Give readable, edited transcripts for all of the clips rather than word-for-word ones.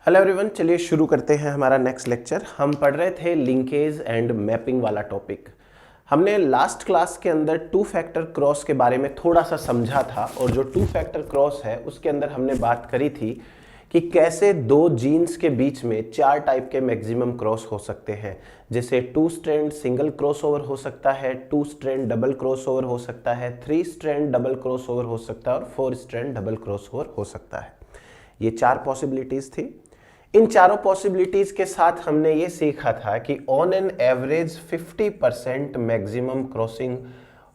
Hello everyone, चलिए शुरू करते हैं हमारा नेक्स्ट लेक्चर। हम पढ़ रहे थे लिंकेज एंड मैपिंग वाला टॉपिक। हमने लास्ट क्लास के अंदर टू फैक्टर क्रॉस के बारे में थोड़ा सा समझा था, और जो टू फैक्टर क्रॉस है उसके अंदर हमने बात करी थी कि कैसे दो जीन्स के बीच में चार टाइप के मैक्सिमम क्रॉस हो सकते हैं। जैसे टू स्ट्रैंड सिंगल क्रॉसओवर हो सकता है, टू स्ट्रैंड डबल क्रॉसओवर हो सकता है, थ्री स्ट्रैंड डबल क्रॉसओवर हो सकता है और फोर स्ट्रैंड डबल क्रॉसओवर हो सकता है। ये चार पॉसिबिलिटीज थी। इन चारों पॉसिबिलिटीज के साथ हमने ये सीखा था कि on an average 50% maximum crossing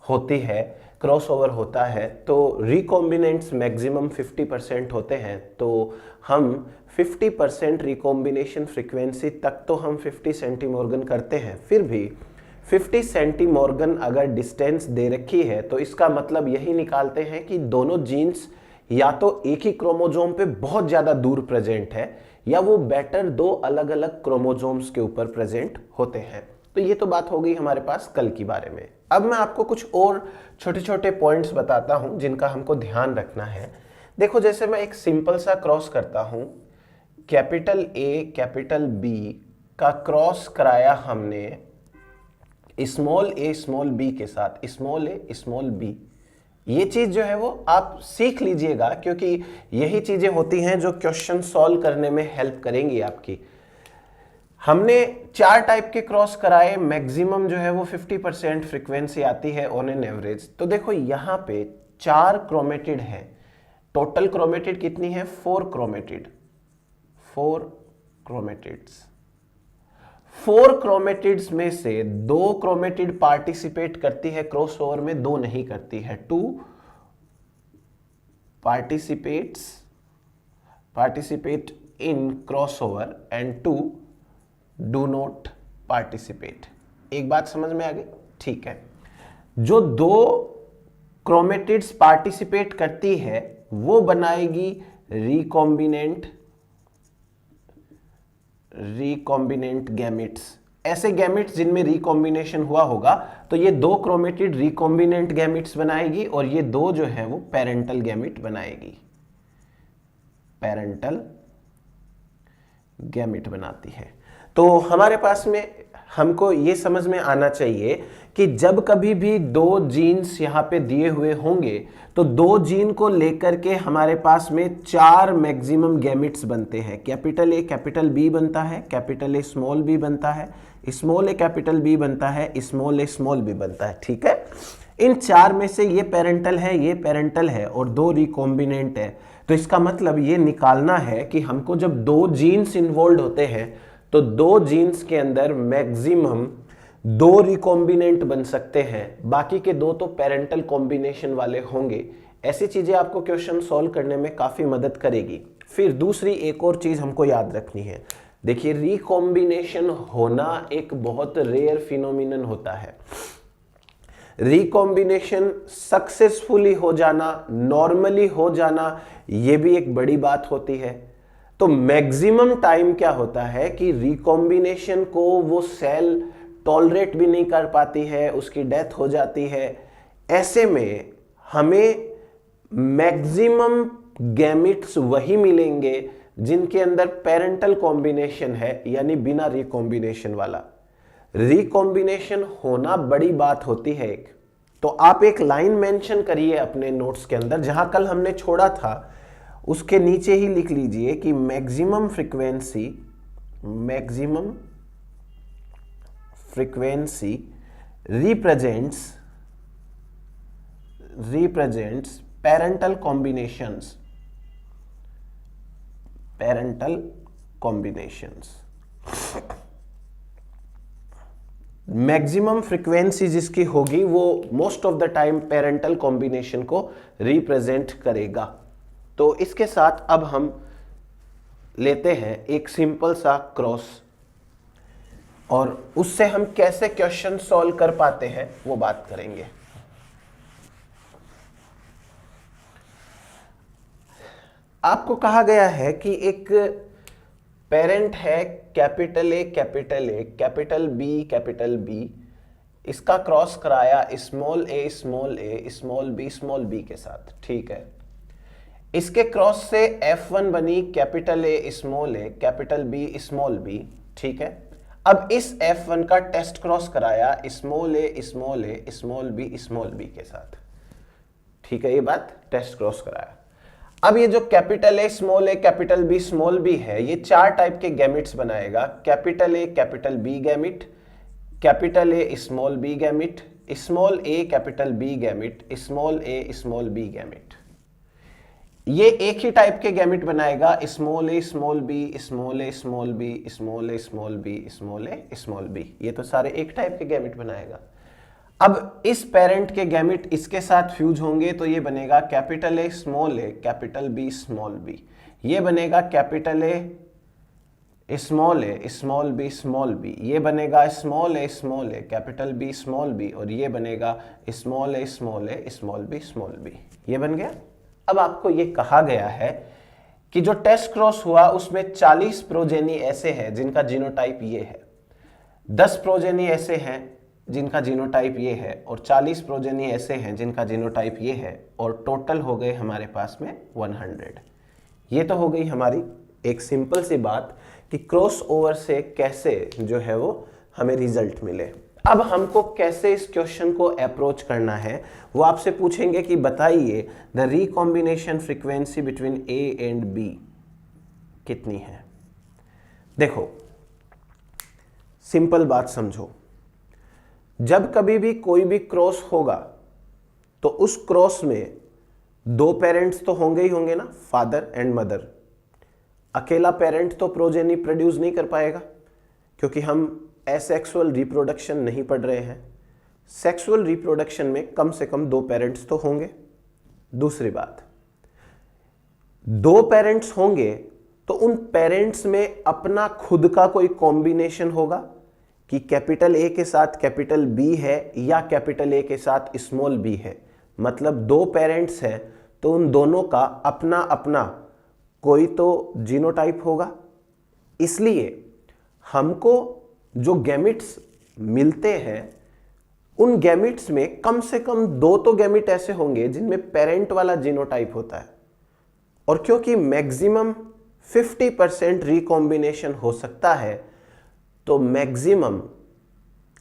होती है, क्रॉसओवर होता है। तो रिकॉम्बिनेंट्स मैक्सिमम 50% होते हैं, तो हम 50% रिकॉम्बिनेशन फ्रीक्वेंसी तक तो हम 50 सेंटीमॉर्गन करते हैं। फिर भी 50 सेंटीमॉर्गन अगर डिस्टेंस दे रखी है तो इसका मतलब यही निकालते हैं कि दोनों जीन्स या तो एक ही क्रोमोजोम पे बहुत ज्यादा दूर प्रेजेंट है, या वो बेटर दो अलग अलग क्रोमोजोम्स के ऊपर प्रेजेंट होते हैं। तो ये तो बात हो गई हमारे पास कल के बारे में। अब मैं आपको कुछ और छोटे छोटे पॉइंट्स बताता हूं जिनका हमको ध्यान रखना है। देखो, जैसे मैं एक सिंपल सा क्रॉस करता हूं, कैपिटल ए कैपिटल बी का क्रॉस कराया हमने स्मॉल ए स्मॉल बी के साथ, स्मॉल ए स्मॉल बी। ये चीज जो है वो आप सीख लीजिएगा, क्योंकि यही चीजें होती हैं जो क्वेश्चन सॉल्व करने में हेल्प करेंगी आपकी। हमने चार टाइप के क्रॉस कराए, मैक्सिमम जो है वो 50% फ्रीक्वेंसी आती है ऑन एन एवरेज। तो देखो यहां पे चार क्रोमेटिड है, टोटल क्रोमेटिड कितनी है? 4 क्रोमेटिड, 4 क्रोमेटिड्स। 4 क्रोमेटिड्स में से दो क्रोमेटिड पार्टिसिपेट करती है क्रॉसओवर में, दो नहीं करती है। 2 participate in crossover and 2 do not participate. एक बात समझ में आ गई? ठीक है। जो दो क्रोमेटिड्स पार्टिसिपेट करती है वो बनाएगी रिकॉम्बिनेंट गैमेट्स। ऐसे गैमेट्स जिनमें रिकॉम्बिनेशन हुआ होगा, तो ये दो क्रोमेटिड रिकॉम्बिनेंट गैमेट्स बनाएगी, और ये दो जो है वो पेरेंटल गैमेट बनाएगी, पेरेंटल गैमेट बनाती है। तो हमारे पास में हमको ये समझ में आना चाहिए कि जब कभी भी दो जीन्स यहाँ पे दिए हुए होंगे तो दो जीन को लेकर के हमारे पास में चार मैक्सिमम गैमेट्स बनते हैं। कैपिटल ए कैपिटल बी बनता है, कैपिटल ए स्मॉल बी बनता है, स्मॉल ए कैपिटल बी बनता है, स्मॉल ए स्मॉल बी बनता है। ठीक है। इन चार में से ये पेरेंटल है, ये पेरेंटल है और दो रिकॉम्बिनेंट है। तो इसका मतलब ये निकालना है कि हमको जब दो जीन्स इन्वॉल्व होते हैं तो दो जीन्स के अंदर मैक्सिमम दो रिकॉम्बिनेंट बन सकते हैं, बाकी के दो तो पेरेंटल कॉम्बिनेशन वाले होंगे। ऐसी चीजें आपको क्वेश्चन सॉल्व करने में काफी मदद करेगी। फिर दूसरी एक और चीज हमको याद रखनी है। देखिए, रिकॉम्बिनेशन होना एक बहुत रेयर फिनोमिनन होता है। रिकॉम्बिनेशन सक्सेसफुली हो जाना, नॉर्मली हो जाना, यह भी एक बड़ी बात होती है। तो मैक्सिमम टाइम क्या होता है कि रिकॉम्बिनेशन को वो सेल टॉलरेट भी नहीं कर पाती है, उसकी डेथ हो जाती है। ऐसे में हमें मैक्सिमम गैमेट्स वही मिलेंगे जिनके अंदर पेरेंटल कॉम्बिनेशन है, यानी बिना रिकॉम्बिनेशन वाला। रिकॉम्बिनेशन होना बड़ी बात होती है एक। तो आप एक लाइन मेंशन करिए अपने नोट्स के अंदर, जहां कल हमने छोड़ा था उसके नीचे ही लिख लीजिए कि maximum frequency represents parental combinations. Maximum frequency जिसकी होगी वो most of the time parental combination को रिप्रेजेंट करेगा। तो इसके साथ अब हम लेते हैं एक सिंपल सा क्रॉस, और उससे हम कैसे क्वेश्चन सॉल्व कर पाते हैं वो बात करेंगे। आपको कहा गया है कि एक पेरेंट है कैपिटल ए कैपिटल बी, इसका क्रॉस कराया स्मॉल ए स्मॉल बी के साथ। ठीक है। इसके क्रॉस से F1 बनी capital A small A capital B small b, ठीक है। अब इस F1 का टेस्ट क्रॉस कराया स्मॉल ए स्मॉल ए स्मॉल बी के साथ, ठीक है, ये बात टेस्ट क्रॉस कराया। अब ये जो capital A capital B small b है, ये 4 टाइप के गैमिट्स बनाएगा। Capital A capital B gamete, capital A small b gamete, small A capital B gamete, small A small b gamete. ये एक ही टाइप के गैमिट बनाएगा, स्मॉल ए small B small ए small B small ए small B small ए small B, ये तो सारे एक type के गैमिट बनाएगा। अब इस पेरेंट के गैमिट इसके साथ फ्यूज होंगे तो ये बनेगा capital A capital B small B, ये बनेगा capital A small B small B, ये बनेगा स्मॉल ए कैपिटल बी स्मॉल बी, और ये बनेगा स्मॉल ए स्मॉल बी स्मॉल बी, ये बन गया। अब आपको ये कहा गया है कि जो टेस्ट क्रॉस हुआ उसमें 40 प्रोजेनी ऐसे हैं जिनका जीनोटाइप ये है, 10 प्रोजेनी ऐसे हैं जिनका जीनोटाइप ये है, और 40 प्रोजेनी ऐसे हैं जिनका जीनोटाइप ये है, और टोटल हो गए हमारे पास में 100। ये तो हो गई हमारी एक सिंपल सी बात कि क्रॉस ओवर से कैसे जो है वो हमें रिजल्ट मिले। अब हमको कैसे इस क्वेश्चन को अप्रोच करना है, वो आपसे पूछेंगे कि बताइए the recombination frequency between A and B कितनी है। देखो सिंपल बात समझो, जब कभी भी कोई भी क्रॉस होगा तो उस क्रॉस में 2 पेरेंट्स तो होंगे ही होंगे ना, फादर एंड मदर। अकेला पेरेंट तो प्रोजेनी प्रोड्यूस नहीं कर पाएगा, क्योंकि हम एसेक्सुअल रिप्रोडक्शन नहीं पढ़ रहे हैं। सेक्सुअल रिप्रोडक्शन में कम से कम 2 पेरेंट्स तो होंगे। दूसरी बात, 2 पेरेंट्स होंगे तो उन पेरेंट्स में अपना खुद का कोई कॉम्बिनेशन होगा कि कैपिटल ए के साथ कैपिटल बी है या कैपिटल ए के साथ स्मॉल बी है। मतलब 2 पेरेंट्स हैं तो उन दोनों का अपना अपना कोई तो जीनोटाइप होगा। इसलिए हमको जो गैमिट्स मिलते हैं उन गैमिट्स में कम से कम 2 तो गैमिट ऐसे होंगे जिनमें पेरेंट वाला जीनोटाइप होता है। और क्योंकि मैक्सिमम 50% रिकॉम्बिनेशन हो सकता है तो मैक्सिमम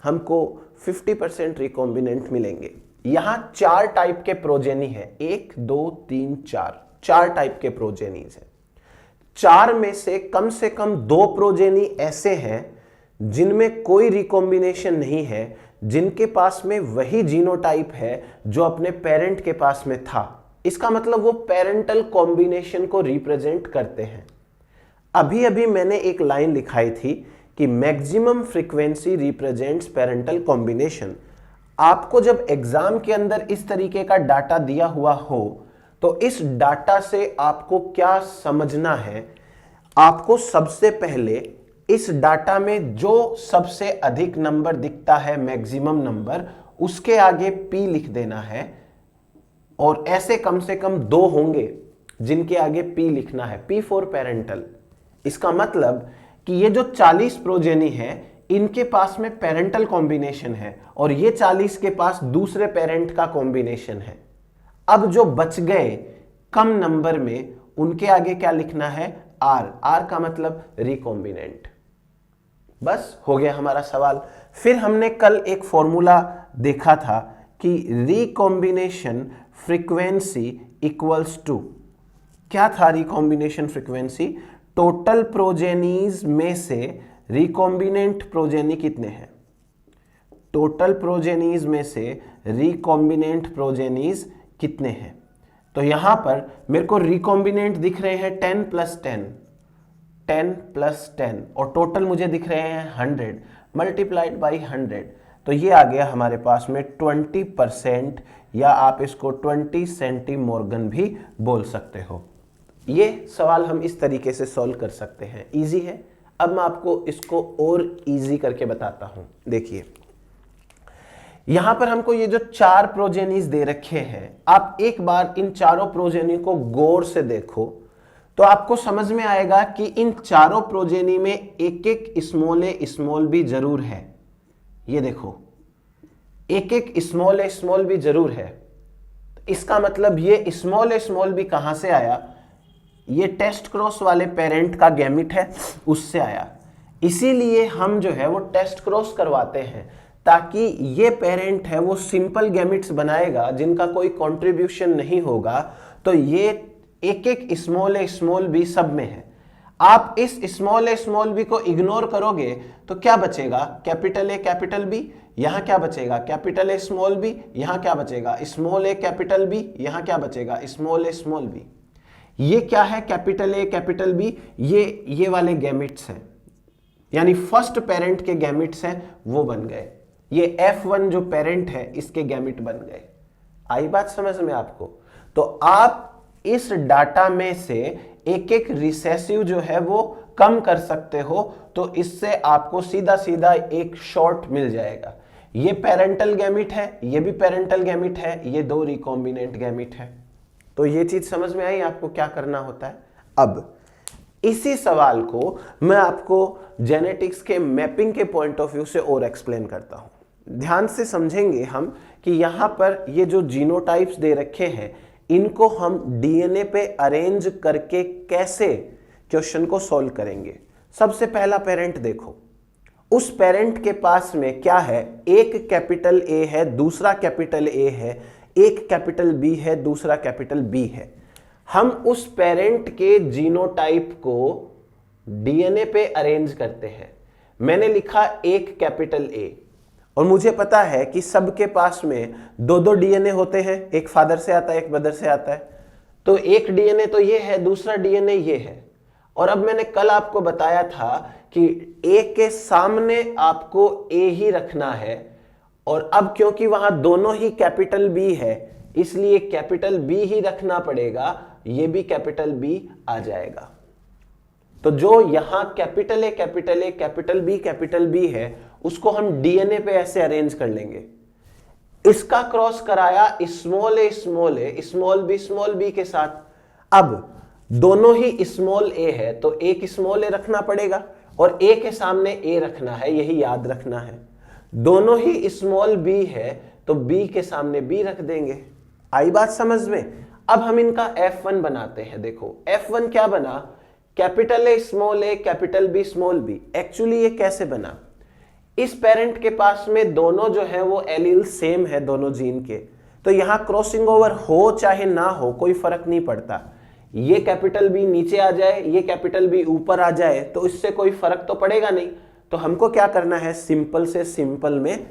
हमको 50% रिकॉम्बिनेंट मिलेंगे। यहां 4 टाइप के प्रोजेनी है, 1 2 3 4 टाइप के प्रोजेनीज है। 4 में से कम 2 प्रोजेनी ऐसे हैं जिनमें कोई रिकॉम्बिनेशन नहीं है, जिनके पास में वही जीनोटाइप है जो अपने पेरेंट के पास में था। इसका मतलब वो पेरेंटल कॉम्बिनेशन को रिप्रेजेंट करते हैं। अभी अभी मैंने एक लाइन लिखाई थी कि maximum frequency represents parental combination. आपको जब एग्जाम के अंदर इस तरीके का डाटा दिया हुआ हो तो इस डाटा से आपको क्या समझना है, आपको सबसे पहले इस डाटा में जो सबसे अधिक नंबर दिखता है, मैक्सिमम नंबर, उसके आगे P लिख देना है। और ऐसे कम से कम 2 होंगे जिनके आगे P लिखना है, P फॉर पेरेंटल। इसका मतलब कि ये जो 40 प्रोजेनी है इनके पास में पेरेंटल कॉम्बिनेशन है और ये 40 के पास दूसरे पेरेंट का कॉम्बिनेशन है। अब जो बच गए कम नंबर में उनके आगे क्या लिखना है, R का मतलब रिकॉम्बिनेंट। बस हो गया हमारा सवाल। फिर हमने कल एक फॉर्मूला देखा था कि रिकॉम्बिनेशन फ्रीक्वेंसी इक्वल्स टू, क्या था रिकॉम्बिनेशन फ्रीक्वेंसी, टोटल प्रोजेनीज में से रिकॉम्बिनेंट प्रोजेनी कितने हैं, टोटल प्रोजेनीज में से रिकॉम्बिनेंट प्रोजेनीज कितने हैं। तो यहां पर मेरे को रिकॉम्बिनेंट दिख रहे हैं 10 + 10, 10 + 10, और टोटल मुझे दिख रहे हैं 100 मल्टीप्लाइड बाई 100। तो ये आ गया हमारे पास में 20%, या आप इसको 20 सेंटीमॉर्गन भी बोल सकते हो। ये सवाल हम इस तरीके से सॉल्व कर सकते हैं, इजी है। अब मैं आपको इसको और इजी करके बताता हूं। देखिए यहां पर हमको ये जो 4 प्रोजेनीज दे रखे हैं, आप एक बार इन चारों प्रोजेनी को गौर से देखो तो आपको समझ में आएगा कि इन चारों प्रोजेनी में एक एक स्मॉल ए स्मॉल बी जरूर है। ये देखो एक एक स्मॉल ए स्मॉल बी जरूर है। इसका मतलब ये स्मॉल बी कहां से आया, ये टेस्ट क्रॉस वाले पेरेंट का गैमिट है उससे आया। इसीलिए हम जो है वो टेस्ट क्रॉस करवाते हैं ताकि ये पेरेंट है वो सिंपल गैमिट्स बनाएगा जिनका कोई कंट्रीब्यूशन नहीं होगा। तो ये एक एक स्मॉल बी सब में है। आप इस स्मॉल बी को इग्नोर करोगे तो क्या बचेगा, कैपिटल ए कैपिटल बी, यहां क्या बचेगा कैपिटल ए स्मॉल बी, यहां क्या बचेगा स्मॉल ए कैपिटल बी, यहां क्या बचेगा स्मॉल ए स्मॉल बी। ये क्या है कैपिटल ए कैपिटल बी, ये वाले गैमिट्स हैं, यानी फर्स्ट पेरेंट के गैमिट्स हैं वो बन गए। ये F1 जो पेरेंट है इसके गैमिट बन गए। आई बात समझ में आपको? तो आप इस डाटा में से एक एक रिसेसिव जो है वो कम कर सकते हो, तो इससे आपको सीधा सीधा एक शॉर्ट मिल जाएगा। ये पेरेंटल गैमिट है, ये भी पेरेंटल गैमिट है, ये दो रिकॉम्बिनेंट गैमिट है। तो ये चीज समझ में आई आपको क्या करना होता है। अब इसी सवाल को मैं आपको जेनेटिक्स के मैपिंग के पॉइंट ऑफ व्यू से और एक्सप्लेन करता हूं। ध्यान से समझेंगे हम कि यहां पर ये जो जीनोटाइप्स दे रखे हैं इनको हम डीएनए पे अरेंज करके कैसे क्वेश्चन को सॉल्व करेंगे। सबसे पहला पेरेंट देखो, उस पेरेंट के पास में क्या है, एक कैपिटल ए है, दूसरा कैपिटल ए है, एक कैपिटल बी है, दूसरा कैपिटल बी है। हम उस पेरेंट के जीनोटाइप को डीएनए पे अरेंज करते हैं। मैंने लिखा एक कैपिटल ए, और मुझे पता है कि सबके पास में दो दो डीएनए होते हैं, एक फादर से आता है एक मदर से आता है। तो एक डीएनए तो ये है, दूसरा डीएनए ये है। और अब मैंने कल आपको बताया था कि ए के सामने आपको ए ही रखना है, और अब क्योंकि वहां दोनों ही कैपिटल बी है इसलिए कैपिटल बी ही रखना पड़ेगा, ये भी कैपिटल बी आ जाएगा। तो जो यहां कैपिटल ए कैपिटल बी है उसको हम डीएनए पे ऐसे अरेंज कर लेंगे। इसका क्रॉस कराया स्मॉल ए स्मॉल बी के साथ। अब दोनों ही स्मॉल ए है तो एक स्मॉल ए रखना पड़ेगा और ए के सामने ए रखना है, यही याद रखना है। दोनों ही स्मॉल बी है तो बी के सामने बी रख देंगे। आई बात समझ में? अब हम इनका F1 बनाते हैं। देखो F1 क्या बना, capital A capital B small b. Actually ये कैसे बना, इस पेरेंट के पास में दोनों जो है वो एलील सेम है दोनों जीन के, तो यहां क्रॉसिंग ओवर हो चाहे ना हो कोई फर्क नहीं पड़ता। ये कैपिटल बी नीचे आ जाए, ये कैपिटल बी ऊपर आ जाए तो इससे कोई फर्क तो पड़ेगा नहीं। तो हमको क्या करना है, सिंपल से सिंपल में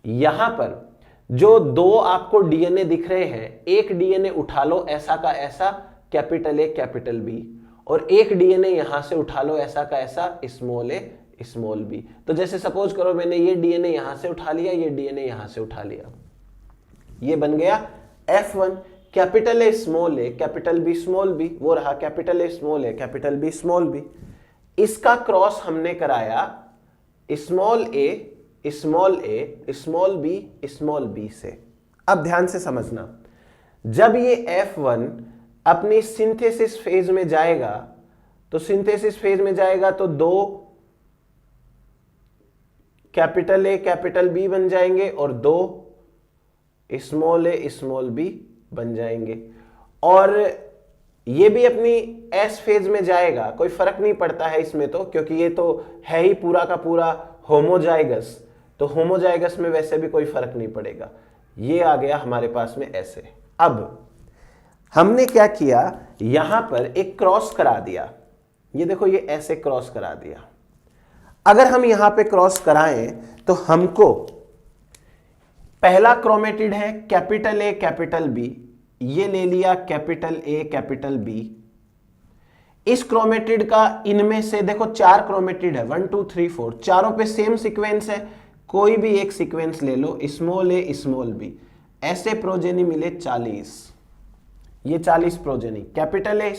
यहां पर जो दो आपको डीएनए दिख रहे हैं, एक डीएनए उठा लो ऐसा का ऐसा कैपिटल ए कैपिटल बी, और एक डीएनए यहां से उठा लो ऐसा का ऐसा स्मॉल ए स्मॉल बी। तो जैसे सपोज करो मैंने ये डीएनए यहां से उठा लिया, ये डीएनए यहां से उठा लिया, ये बन गया F1। Capital A capital B small b, वो रहा capital A capital B small b. इसका क्रॉस हमने कराया स्मॉल ए स्मॉल बी से। अब ध्यान से समझना, जब ये F1 अपनी सिंथेसिस फेज में जाएगा तो सिंथेसिस फेज में जाएगा तो दो कैपिटल ए कैपिटल बी बन जाएंगे और दो स्मॉल ए स्मॉल बी बन जाएंगे। और ये भी अपनी एस फेज में जाएगा, कोई फर्क नहीं पड़ता है इसमें तो, क्योंकि ये तो है ही पूरा का पूरा होमोजाइगस, तो होमोजाइगस में वैसे भी कोई फर्क नहीं पड़ेगा। ये आ गया हमारे पास में ऐसे। अब हमने क्या किया, यहां पर एक क्रॉस करा दिया, ये देखो ये ऐसे क्रॉस करा दिया। अगर हम यहां पे क्रॉस कराएं तो हमको पहला क्रोमेटिड है कैपिटल ए कैपिटल बी, ये ले लिया कैपिटल ए कैपिटल बी। इस क्रोमेटिड का इनमें से देखो 4 क्रोमेटिड है, 1 2 3 4, चारों पे सेम सीक्वेंस है, कोई भी एक सीक्वेंस ले लो स्मॉल ए स्मॉल बी, ऐसे प्रोजेनी मिले 40। ये 40 progeny, capital A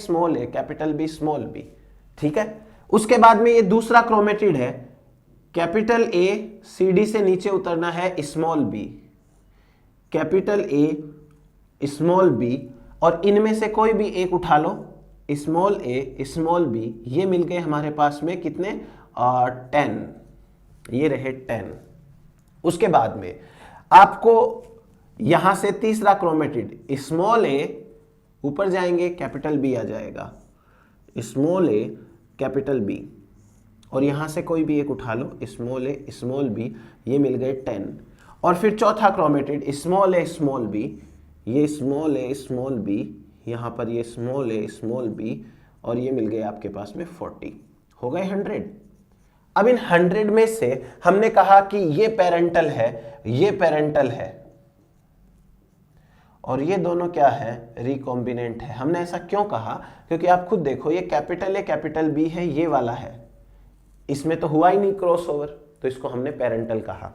capital B small b, ठीक है। उसके बाद में ये दूसरा क्रोमेटिड है, कैपिटल ए सीडी से नीचे उतरना है small B, capital A small b, और इनमें से कोई भी एक उठा लो स्मॉल ए स्मॉल बी, ये मिल गए हमारे पास में कितने 10, ये रहे 10। उसके बाद में आपको यहां से तीसरा क्रोमेटिड स्मॉल ए, ऊपर जाएंगे कैपिटल बी आ जाएगा, स्मॉल ए कैपिटल बी, और यहां से कोई भी एक उठा लो, स्मॉल ए स्मॉल बी, ये मिल गए 10। और फिर चौथा क्रोमेटिड स्मॉल ए स्मॉल बी, ये स्मॉल ए स्मॉल बी, यहां पर ये स्मॉल ए स्मॉल बी, और ये मिल गए आपके पास में 40, हो गए 100। अब इन 100 में से हमने कहा कि ये पेरेंटल है, ये पेरेंटल है, और ये दोनों क्या है, रिकॉम्बिनेंट है। हमने ऐसा क्यों कहा, क्योंकि आप खुद देखो ये कैपिटल ए कैपिटल बी है, ये वाला है, इसमें तो हुआ ही नहीं क्रॉस ओवर, तो इसको हमने पेरेंटल कहा।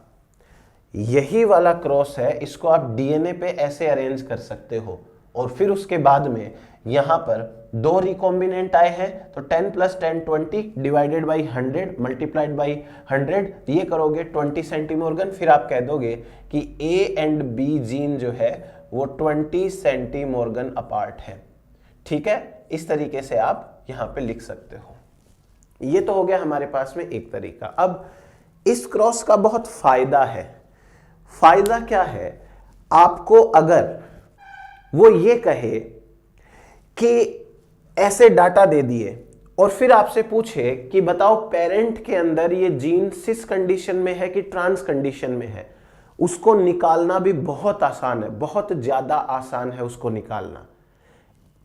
यही वाला क्रॉस है, इसको आप डीएनए पे ऐसे अरेंज कर सकते हो, और फिर उसके बाद में यहां पर दो रिकॉम्बिनेंट आए हैं, तो 10 + 10 20 डिवाइडेड बाई 100 मल्टीप्लाइड बाई 100, ये करोगे 20 सेंटीमॉर्गन, फिर आप कह दोगे कि ए एंड बी जीन जो है वो 20 सेंटीमॉर्गन अपार्ट है। ठीक है, इस तरीके से आप यहां पे लिख सकते हो। ये तो हो गया हमारे पास में एक तरीका। अब इस क्रॉस का बहुत फायदा है। फायदा क्या है, आपको अगर वो ये कहे कि ऐसे डाटा दे दिए और फिर आपसे पूछे कि बताओ पेरेंट के अंदर ये जीन सिस कंडीशन में है कि ट्रांस कंडीशन में है, उसको निकालना भी बहुत आसान है, बहुत ज्यादा आसान है उसको निकालना।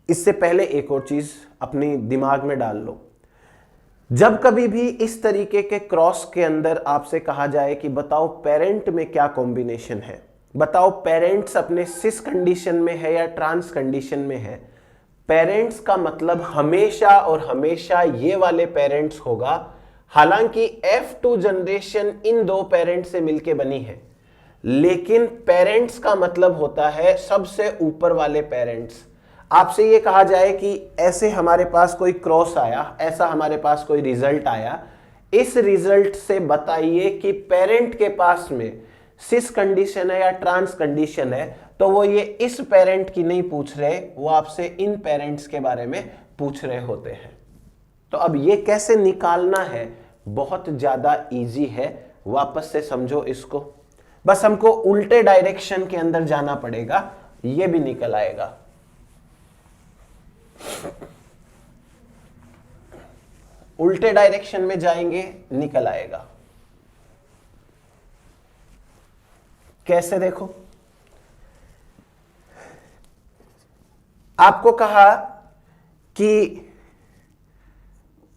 इससे पहले एक और चीज अपनी दिमाग में डाल लो, जब कभी भी इस तरीके के क्रॉस के अंदर आपसे कहा जाए कि बताओ पेरेंट में क्या कॉम्बिनेशन है, बताओ पेरेंट्स अपने सिस कंडीशन में है या ट्रांस कंडीशन में है, पेरेंट्स का मतलब हमेशा और हमेशा ये वाले पेरेंट्स होगा। हालांकि F2 जनरेशन इन दो पेरेंट्स से मिलके बनी है, लेकिन पेरेंट्स का मतलब होता है सबसे ऊपर वाले पेरेंट्स। आपसे ये कहा जाए कि ऐसे हमारे पास कोई क्रॉस आया, ऐसा हमारे पास कोई रिजल्ट आया, इस रिजल्ट से बताइए कि पेरेंट के पास में सिस कंडीशन है या ट्रांस कंडीशन है, तो वो ये इस पेरेंट की नहीं पूछ रहे, वो आपसे इन पेरेंट्स के बारे में पूछ रहे होते हैं। तो अब ये कैसे निकालना है, बहुत ज्यादा इजी है, वापस से समझो इसको, बस हमको उल्टे डायरेक्शन के अंदर जाना पड़ेगा, ये भी निकल आएगा। उल्टे डायरेक्शन में जाएंगे, निकल आएगा। कैसे, देखो, आपको कहा कि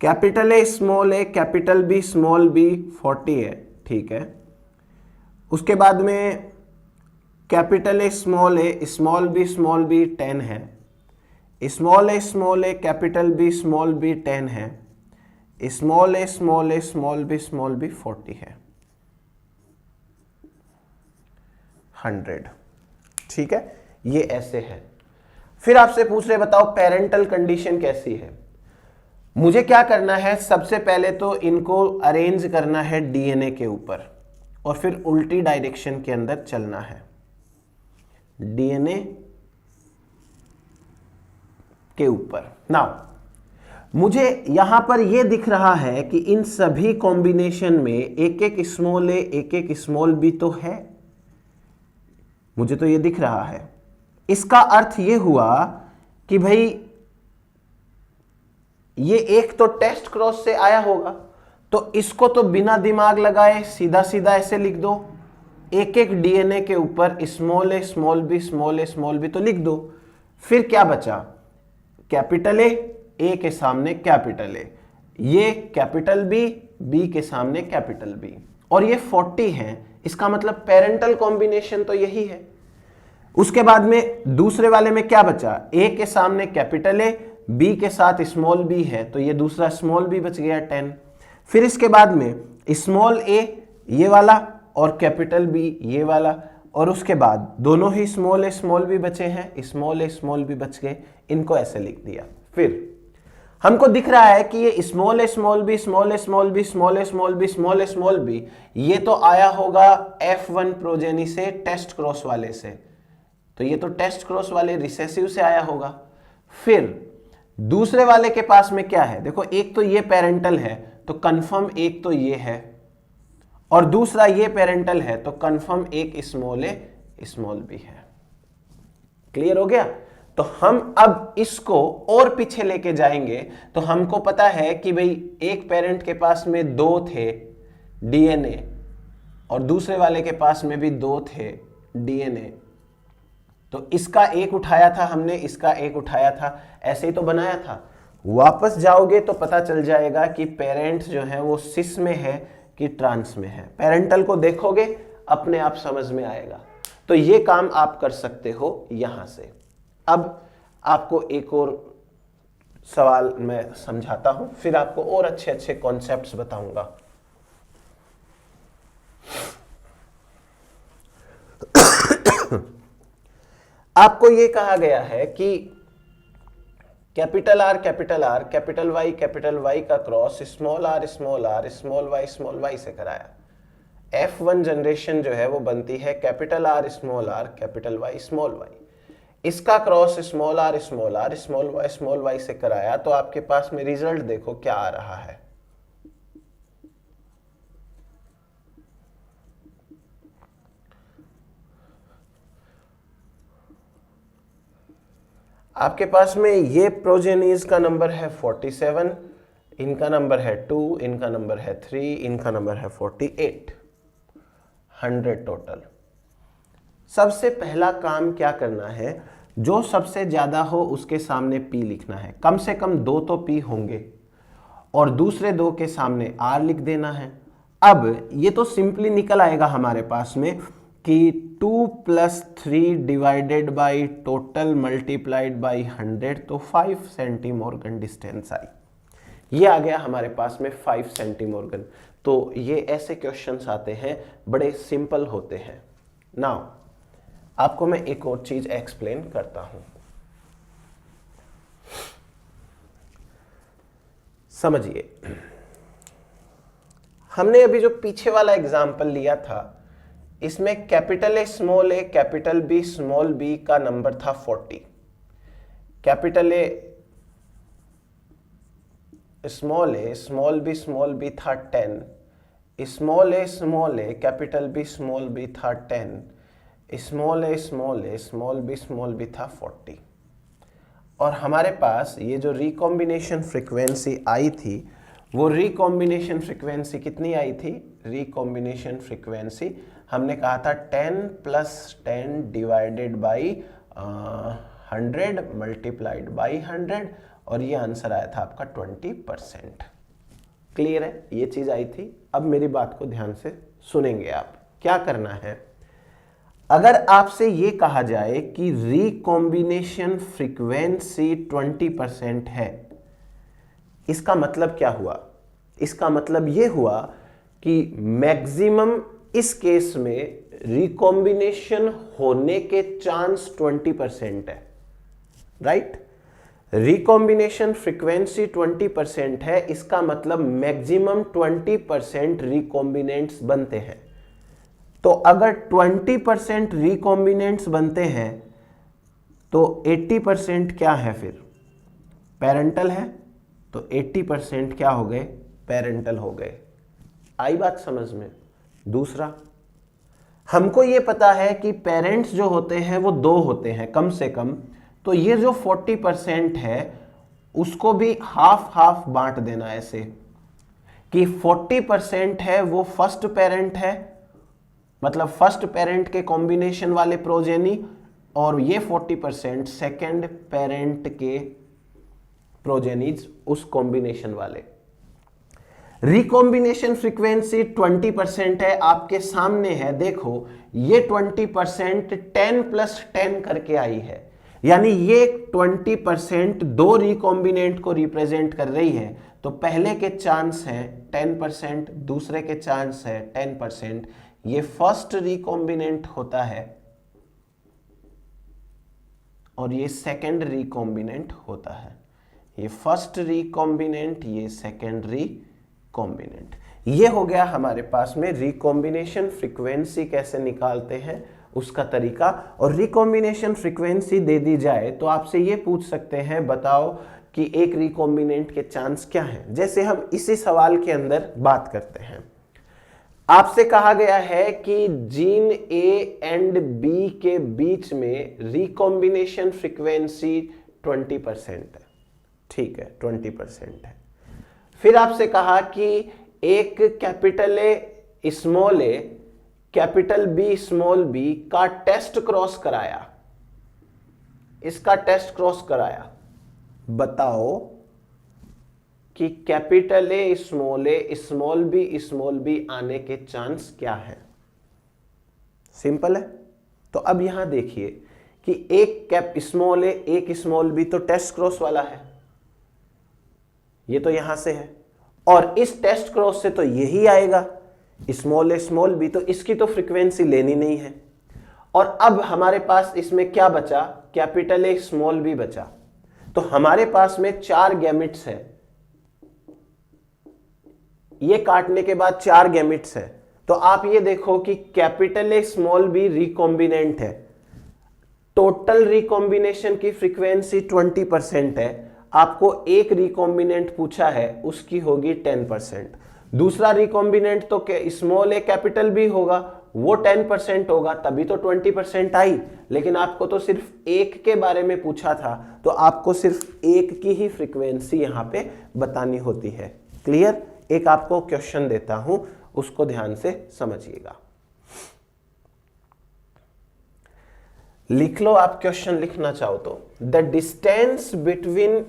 capital A small A capital B small b 40 है, ठीक है। उसके बाद में कैपिटल ए स्मॉल बी 10 है, स्मॉल ए कैपिटल बी स्मॉल बी 10 है, स्मॉल ए स्मॉल बी 40 है, 100। ठीक है, ये ऐसे है। फिर आपसे पूछ रहे बताओ पेरेंटल कंडीशन कैसी है। मुझे क्या करना है, सबसे पहले तो इनको अरेंज करना है डीएनए के ऊपर और फिर उल्टी डायरेक्शन के अंदर चलना है। डीएनए के ऊपर नाउ मुझे यहां पर यह दिख रहा है कि इन सभी कॉम्बिनेशन में एक एक स्मॉल ए एक एक स्मॉल बी तो है, मुझे तो यह दिख रहा है। इसका अर्थ यह हुआ कि भाई ये एक तो टेस्ट क्रॉस से आया होगा, तो इसको तो बिना दिमाग लगाए सीधा सीधा ऐसे लिख दो, एक एक डीएनए के ऊपर स्मॉल ए स्मॉल बी तो लिख दो। फिर क्या बचा, कैपिटल ए के सामने कैपिटल ए, ये कैपिटल बी के सामने कैपिटल बी, और ये 40 है। इसका मतलब पेरेंटल कॉम्बिनेशन तो यही है। उसके बाद में दूसरे वाले में क्या बचा, ए के सामने कैपिटल ए, बी के साथ स्मॉल बी है, तो ये दूसरा स्मॉल बी बच गया 10। फिर इसके बाद में स्मॉल ए ये वाला और कैपिटल बी ये वाला, और उसके बाद दोनों ही स्मॉल बी बचे हैं, स्मॉल बी बच गए, इनको ऐसे लिख दिया। फिर हमको दिख रहा है कि ये स्मॉल बी ये तो आया होगा F1 प्रोजेनी से, टेस्ट क्रॉस वाले से, तो ये तो टेस्ट क्रॉस वाले रिसेसिव से आया होगा। फिर दूसरे वाले के पास में क्या है, देखो एक तो ये पेरेंटल है तो कंफर्म एक तो ये है, और दूसरा ये पेरेंटल है तो कंफर्म एक स्मॉल स्मॉल बी है। क्लियर हो गया? तो हम अब इसको और पीछे लेके जाएंगे तो हमको पता है कि भाई एक पेरेंट के पास में 2 थे डीएनए और दूसरे वाले के पास में भी 2 थे डीएनए, तो इसका एक उठाया था हमने, इसका एक उठाया था, ऐसे ही तो बनाया था। वापस जाओगे तो पता चल जाएगा कि पेरेंट जो है वो सिस में है कि ट्रांस में है। पेरेंटल को देखोगे अपने आप समझ में आएगा। तो ये काम आप कर सकते हो यहां से। अब आपको एक और सवाल मैं समझाता हूं, फिर आपको और अच्छे अच्छे कॉन्सेप्ट्स बताऊंगा। आपको यह कहा गया है कि कैपिटल आर कैपिटल वाई का cross small are small Y से कराया। F1 जनरेशन जो है वो बनती है capital R capital Y small Y. इसका cross small are small Y से कराया, तो आपके पास में रिजल्ट देखो क्या आ रहा है। आपके पास में ये प्रोजेनीज का नंबर है 47, इनका नंबर है 2, इनका नंबर है 3, इनका नंबर है 48, 100 टोटल। सबसे पहला काम क्या करना है, जो सबसे ज्यादा हो उसके सामने P लिखना है। कम से कम 2 तो P होंगे और दूसरे 2 के सामने R लिख देना है। अब ये तो सिंपली निकल आएगा हमारे पास में कि 2 + 3 divided by total multiplied by 100, तो 5 सेंटीमॉर्गन डिस्टेंस आई। ये आ गया हमारे पास में 5 सेंटीमॉर्गन। तो ये ऐसे क्वेश्चंस आते हैं, बड़े सिंपल होते हैं। नाउ आपको मैं एक और चीज एक्सप्लेन करता हूं, समझिए। हमने अभी जो पीछे वाला एग्जाम्पल लिया था, इसमें capital A capital B small b का नंबर था 40, कैपिटल ए स्मॉल बी था 10, स्मॉल ए कैपिटल बी स्मॉल बी था 10, स्मॉल बी था 40। और हमारे पास ये जो रिकॉम्बिनेशन फ्रीक्वेंसी आई थी, वो रिकॉम्बिनेशन फ्रीक्वेंसी कितनी आई थी? रिकॉम्बिनेशन फ्रीक्वेंसी हमने कहा था 10 + 10 डिवाइडेड बाई 100 मल्टीप्लाइड बाई 100, और ये आंसर आया था आपका 20%। क्लियर है? ये चीज आई थी। अब मेरी बात को ध्यान से सुनेंगे आप। क्या करना है, अगर आपसे ये कहा जाए कि रिकॉम्बिनेशन फ्रीक्वेंसी 20% है, इसका मतलब क्या हुआ? इसका मतलब ये हुआ कि मैक्सिमम इस केस में रिकॉम्बिनेशन होने के चांस 20% है, राइट? रिकॉम्बिनेशन फ्रीक्वेंसी 20% है, इसका मतलब मैक्सिमम 20% रिकॉम्बिनेंट्स बनते हैं। तो अगर 20% रिकॉम्बिनेंट्स बनते हैं तो 80% क्या है? फिर पेरेंटल है, तो 80% क्या हो गए? पेरेंटल हो गए। आई बात समझ में? दूसरा, हमको ये पता है कि पेरेंट्स जो होते हैं वो 2 होते हैं कम से कम, तो ये जो 40% है उसको भी हाफ हाफ बांट देना, ऐसे कि 40% है वो फर्स्ट पेरेंट है, मतलब फर्स्ट पेरेंट के कॉम्बिनेशन वाले प्रोजेनी, और ये 40% सेकेंड पेरेंट के प्रोजेनीज उस कॉम्बिनेशन वाले। रिकॉम्बिनेशन फ्रीक्वेंसी 20% है, आपके सामने है, देखो ये 20% 10 + 10 करके आई है, यानी ये 20% 2 रिकॉम्बिनेंट को रिप्रेजेंट कर रही है। तो पहले के चांस है 10%, दूसरे के चांस है 10%, ये फर्स्ट रिकॉम्बिनेंट होता है और ये सेकेंड रिकॉम्बिनेंट होता है। ये फर्स्ट रिकॉम्बिनेंट, ये सेकेंड रिकॉम्बिनेंट। ये हो गया हमारे पास में रिकॉम्बिनेशन फ्रीक्वेंसी कैसे निकालते हैं उसका तरीका। और रिकॉम्बिनेशन फ्रीक्वेंसी दे दी जाए तो आपसे ये पूछ सकते हैं, बताओ कि एक रिकॉम्बिनेंट के चांस क्या हैं। जैसे हम इसी सवाल के अंदर बात करते हैं, आपसे कहा गया है कि जीन ए एंड बी के बीच में रिकॉम्बिनेशन फ्रीक्वेंसी 20% है। ठीक है, 20% है। फिर आपसे कहा कि एक capital A small A capital B small b का टेस्ट क्रॉस कराया, इसका टेस्ट क्रॉस कराया, बताओ कि कैपिटल ए स्मॉल बी आने के चांस क्या है। सिंपल है। तो अब यहां देखिए कि एक स्मॉल ए एक स्मॉल बी तो टेस्ट क्रॉस वाला है, ये तो यहां से है, और इस टेस्ट क्रॉस से तो यही आएगा स्मॉल बी, तो इसकी तो फ्रीक्वेंसी लेनी नहीं है। और अब हमारे पास इसमें क्या बचा, कैपिटल ए स्मॉल बी बचा। तो हमारे पास में 4 गैमेट्स है, ये काटने के बाद 4 गैमेट्स है। तो आप ये देखो कि capital A small b recombinant है, टोटल रिकॉम्बिनेशन की फ्रीक्वेंसी 20% है। आपको एक रिकॉम्बिनेंट पूछा है, उसकी होगी 10%। दूसरा रिकॉम्बिनेंट तो स्मॉल ए कैपिटल बी होगा, वो 10% होगा, तभी तो 20% आई। लेकिन आपको तो सिर्फ एक के बारे में पूछा था, तो आपको सिर्फ एक की ही फ्रीक्वेंसी यहां पे बतानी होती है। क्लियर? एक आपको क्वेश्चन देता हूं, उसको ध्यान से समझिएगा। लिख लो, आप क्वेश्चन लिखना चाहो तो। The distance between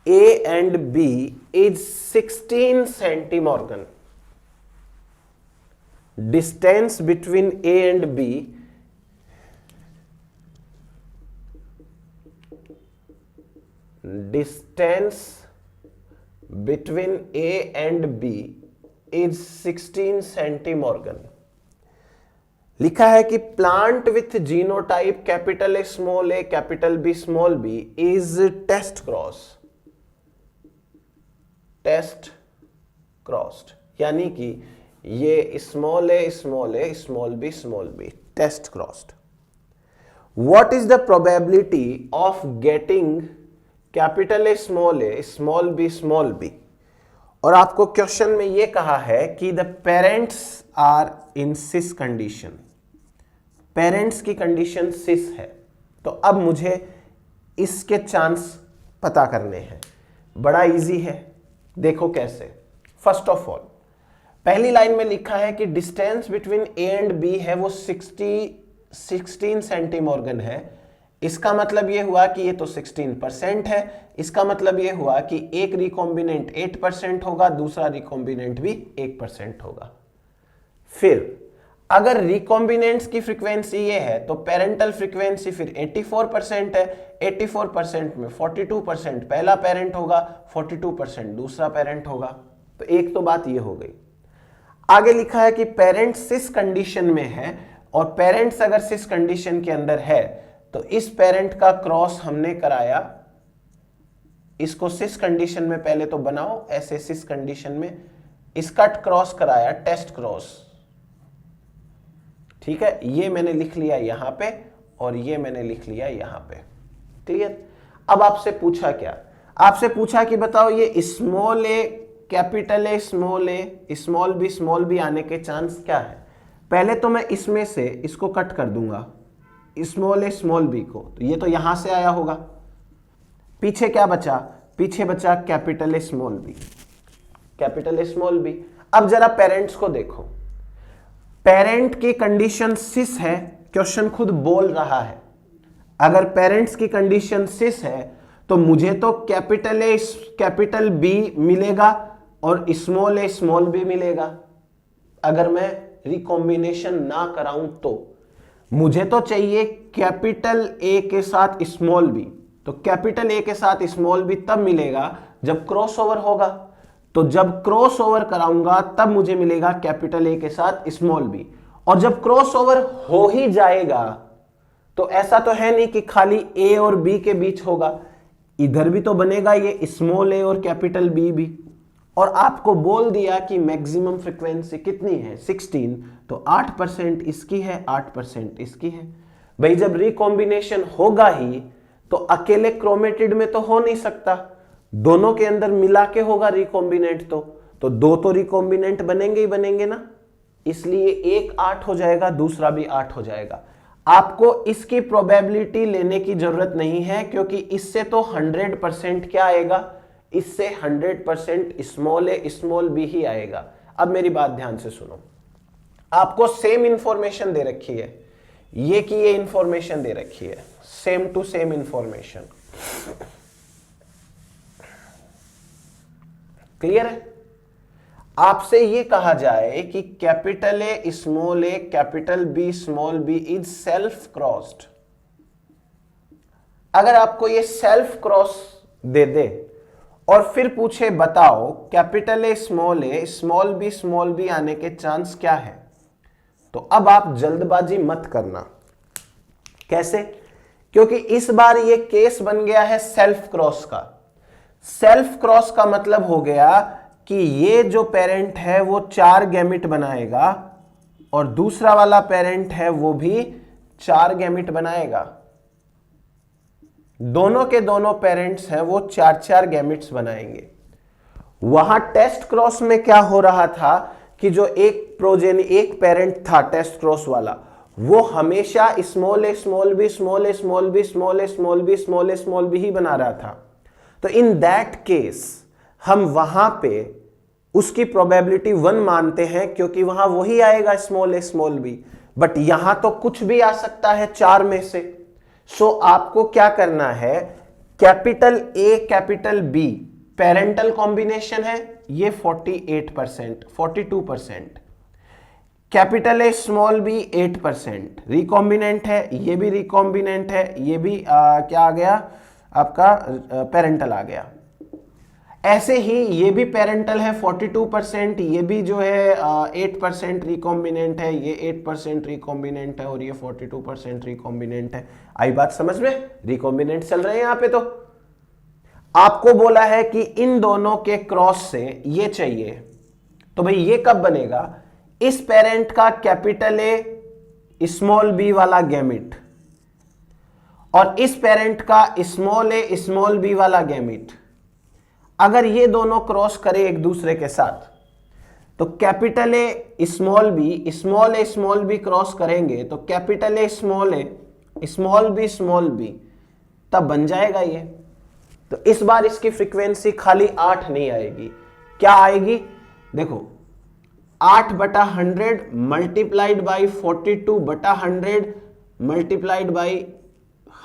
A and B is 16 centimorgan. Distance between A and B distance between A and B is 16 centimorgan। लिखा है कि plant with genotype capital A capital B small b is test crossed, यानी कि ये small A small b test crossed. What is the probability of getting capital A small b. और आपको question में यह कहा है कि the parents are in cis condition, parents की कंडीशन सिस है। तो अब मुझे इसके चांस पता करने हैं। बड़ा इजी है, देखो कैसे। फर्स्ट ऑफ ऑल, पहली लाइन में लिखा है कि distance between A and B है वो 16 सेंटीमॉर्गन है। इसका मतलब यह हुआ कि ये तो 16% है। इसका मतलब यह हुआ कि एक रिकॉम्बिनेंट 8% होगा, दूसरा रिकॉम्बिनेंट भी 1% होगा। फिर अगर रिकॉम्बिनेंट्स की फ्रीक्वेंसी ये है तो पेरेंटल फ्रीक्वेंसी फिर 84% है। 84% में 42% पहला पेरेंट होगा, 42% दूसरा पेरेंट होगा। तो एक तो बात ये हो गई। आगे लिखा है कि पेरेंट सिस कंडीशन में है, और पेरेंट्स अगर सिस कंडीशन के अंदर है तो इस पेरेंट का क्रॉस हमने कराया, इसको सिस कंडीशन में पहले तो बनाओ, ऐसे सिस कंडीशन में इसका क्रॉस कराया, टेस्ट क्रॉस। ठीक है, ये मैंने लिख लिया यहां पे और ये मैंने लिख लिया यहां पे। क्लियर? अब आपसे पूछा क्या? आपसे पूछा कि बताओ ये small A capital A small b आने के चांस क्या है। पहले तो मैं इसमें से इसको कट कर दूंगा, स्मॉल बी को, तो ये तो यहां से आया होगा। पीछे क्या बचा? पीछे बचा कैपिटल ए स्मॉल बी। अब जरा पेरेंट्स को देखो, पेरेंट की कंडीशन सिस है, क्वेश्चन खुद बोल रहा है। अगर पेरेंट्स की कंडीशन सिस है तो मुझे तो कैपिटल बी मिलेगा और स्मॉल बी मिलेगा। अगर मैं रिकॉम्बिनेशन ना कराऊं तो मुझे तो चाहिए कैपिटल ए के साथ स्मॉल बी। तो कैपिटल ए के साथ स्मॉल बी तब मिलेगा जब क्रॉसओवर होगा। तो जब क्रॉसओवर कराऊंगा तब मुझे मिलेगा कैपिटल ए के साथ स्मॉल बी। और जब क्रॉसओवर हो ही जाएगा तो ऐसा तो है नहीं कि खाली ए और बी के बीच होगा, इधर भी तो बनेगा ये स्मॉल ए और कैपिटल बी भी। और आपको बोल दिया कि मैक्सिमम फ्रीक्वेंसी कितनी है, 16, तो 8% इसकी है, 8% इसकी है। भाई जब रिकॉम्बिनेशन होगा ही तो अकेले क्रोमेटिड में तो हो नहीं सकता, दोनों के अंदर मिला के होगा रिकॉम्बिनेंट। तो दो तो रिकॉम्बिनेंट बनेंगे ही बनेंगे ना। इसलिए एक 8 हो जाएगा, दूसरा भी 8 हो जाएगा। आपको इसकी प्रोबेबिलिटी लेने की जरूरत नहीं है, क्योंकि इससे तो 100% क्या आएगा, इससे 100% स्मॉल ए स्मॉल बी ही आएगा। अब मेरी बात ध्यान से सुनो, आपको सेम इंफॉर्मेशन दे रखी है, ये की ये इंफॉर्मेशन दे रखी है, same to same information, clear है। आपसे ये कहा जाए कि capital A capital B small b is self crossed. अगर आपको ये सेल्फ क्रॉस दे दे और फिर पूछे बताओ कैपिटल ए स्मॉल बी आने के चांस क्या है, तो अब आप जल्दबाजी मत करना। कैसे? क्योंकि इस बार ये केस बन गया है सेल्फ क्रॉस का। सेल्फ क्रॉस का मतलब हो गया कि ये जो पेरेंट है वो 4 गैमिट बनाएगा और दूसरा वाला पेरेंट है वो भी 4 गैमिट बनाएगा। दोनों के दोनों पेरेंट्स हैं वो 4-4 गैमिट्स बनाएंगे। वहां टेस्ट क्रॉस में क्या हो रहा था कि जो एक पेरेंट था टेस्ट क्रॉस वाला, वो हमेशा स्मॉल बी ही बना रहा था। तो इन दैट केस हम वहां पे उसकी प्रोबेबिलिटी 1 मानते हैं, क्योंकि वहां वही आएगा स्मॉल बी। बट यहां तो कुछ भी आ सकता है 4 में से। सो आपको क्या करना है, capital A capital B parental combination है, ये 48%, 42%। Capital A small b 8% recombinant है, ये भी रिकॉम्बिनेंट है, ये भी क्या आ गया आपका पेरेंटल आ गया। ऐसे ही ये भी पेरेंटल है 42%, ये भी जो है 8% रिकॉम्बिनेंट है, ये 8% रिकॉम्बिनेंट है और ये 42% रिकॉम्बिनेंट है। आई बात समझ में? रिकॉम्बिनेंट चल रहे हैं यहां पे। तो आपको बोला है कि इन दोनों के क्रॉस से ये चाहिए, तो भाई ये कब बनेगा, इस पेरेंट का कैपिटल ए स्मॉल बी वाला गैमिट और इस पेरेंट का स्मॉल ए स्मॉल बी वाला गैमिट, अगर ये दोनों क्रॉस करे एक दूसरे के साथ, तो capital A small b cross करेंगे तो कैपिटल ए स्मॉल बी तब बन जाएगा ये। तो इस बार इसकी फ्रीक्वेंसी खाली 8 नहीं आएगी, क्या आएगी? देखो 8/100 मल्टीप्लाइड बाई 42/100 मल्टीप्लाइड बाई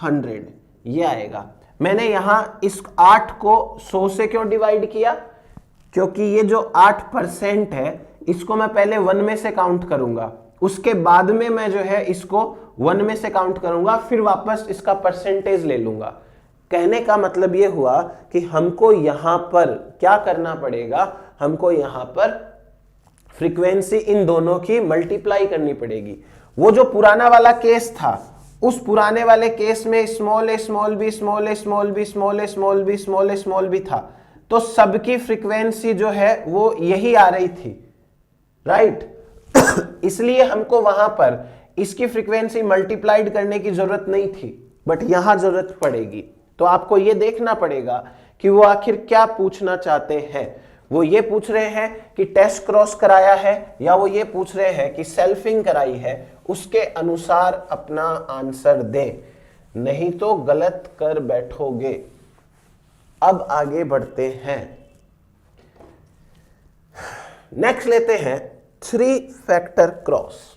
100, ये आएगा। मैंने यहां इस 8 को 100 से क्यों डिवाइड किया? क्योंकि ये जो 8% है इसको मैं पहले 1 में से काउंट करूंगा, उसके बाद में मैं जो है इसको 1 में से काउंट करूंगा, फिर वापस इसका परसेंटेज ले लूंगा। कहने का मतलब ये हुआ कि हमको यहां पर क्या करना पड़ेगा, हमको यहां पर फ्रीक्वेंसी इन दोनों की मल्टीप्लाई करनी पड़ेगी। वो जो पुराना वाला केस था, उस पुराने वाले केस में स्मॉल बी था, तो सबकी फ्रीक्वेंसी जो है वो यही आ रही थी, राइट। इसलिए हमको वहां पर इसकी फ्रीक्वेंसी मल्टीप्लाइड करने की जरूरत नहीं थी, बट यहां जरूरत पड़ेगी। तो आपको ये देखना पड़ेगा कि वो आखिर क्या पूछना चाहते हैं। वो ये पूछ रहे हैं कि टेस्ट क्रॉस कराया है, या वो ये पूछ रहे हैं कि सेल्फिंग कराई है, उसके अनुसार अपना आंसर दें, नहीं तो गलत कर बैठोगे। अब आगे बढ़ते हैं, नेक्स्ट लेते हैं 3 factor cross.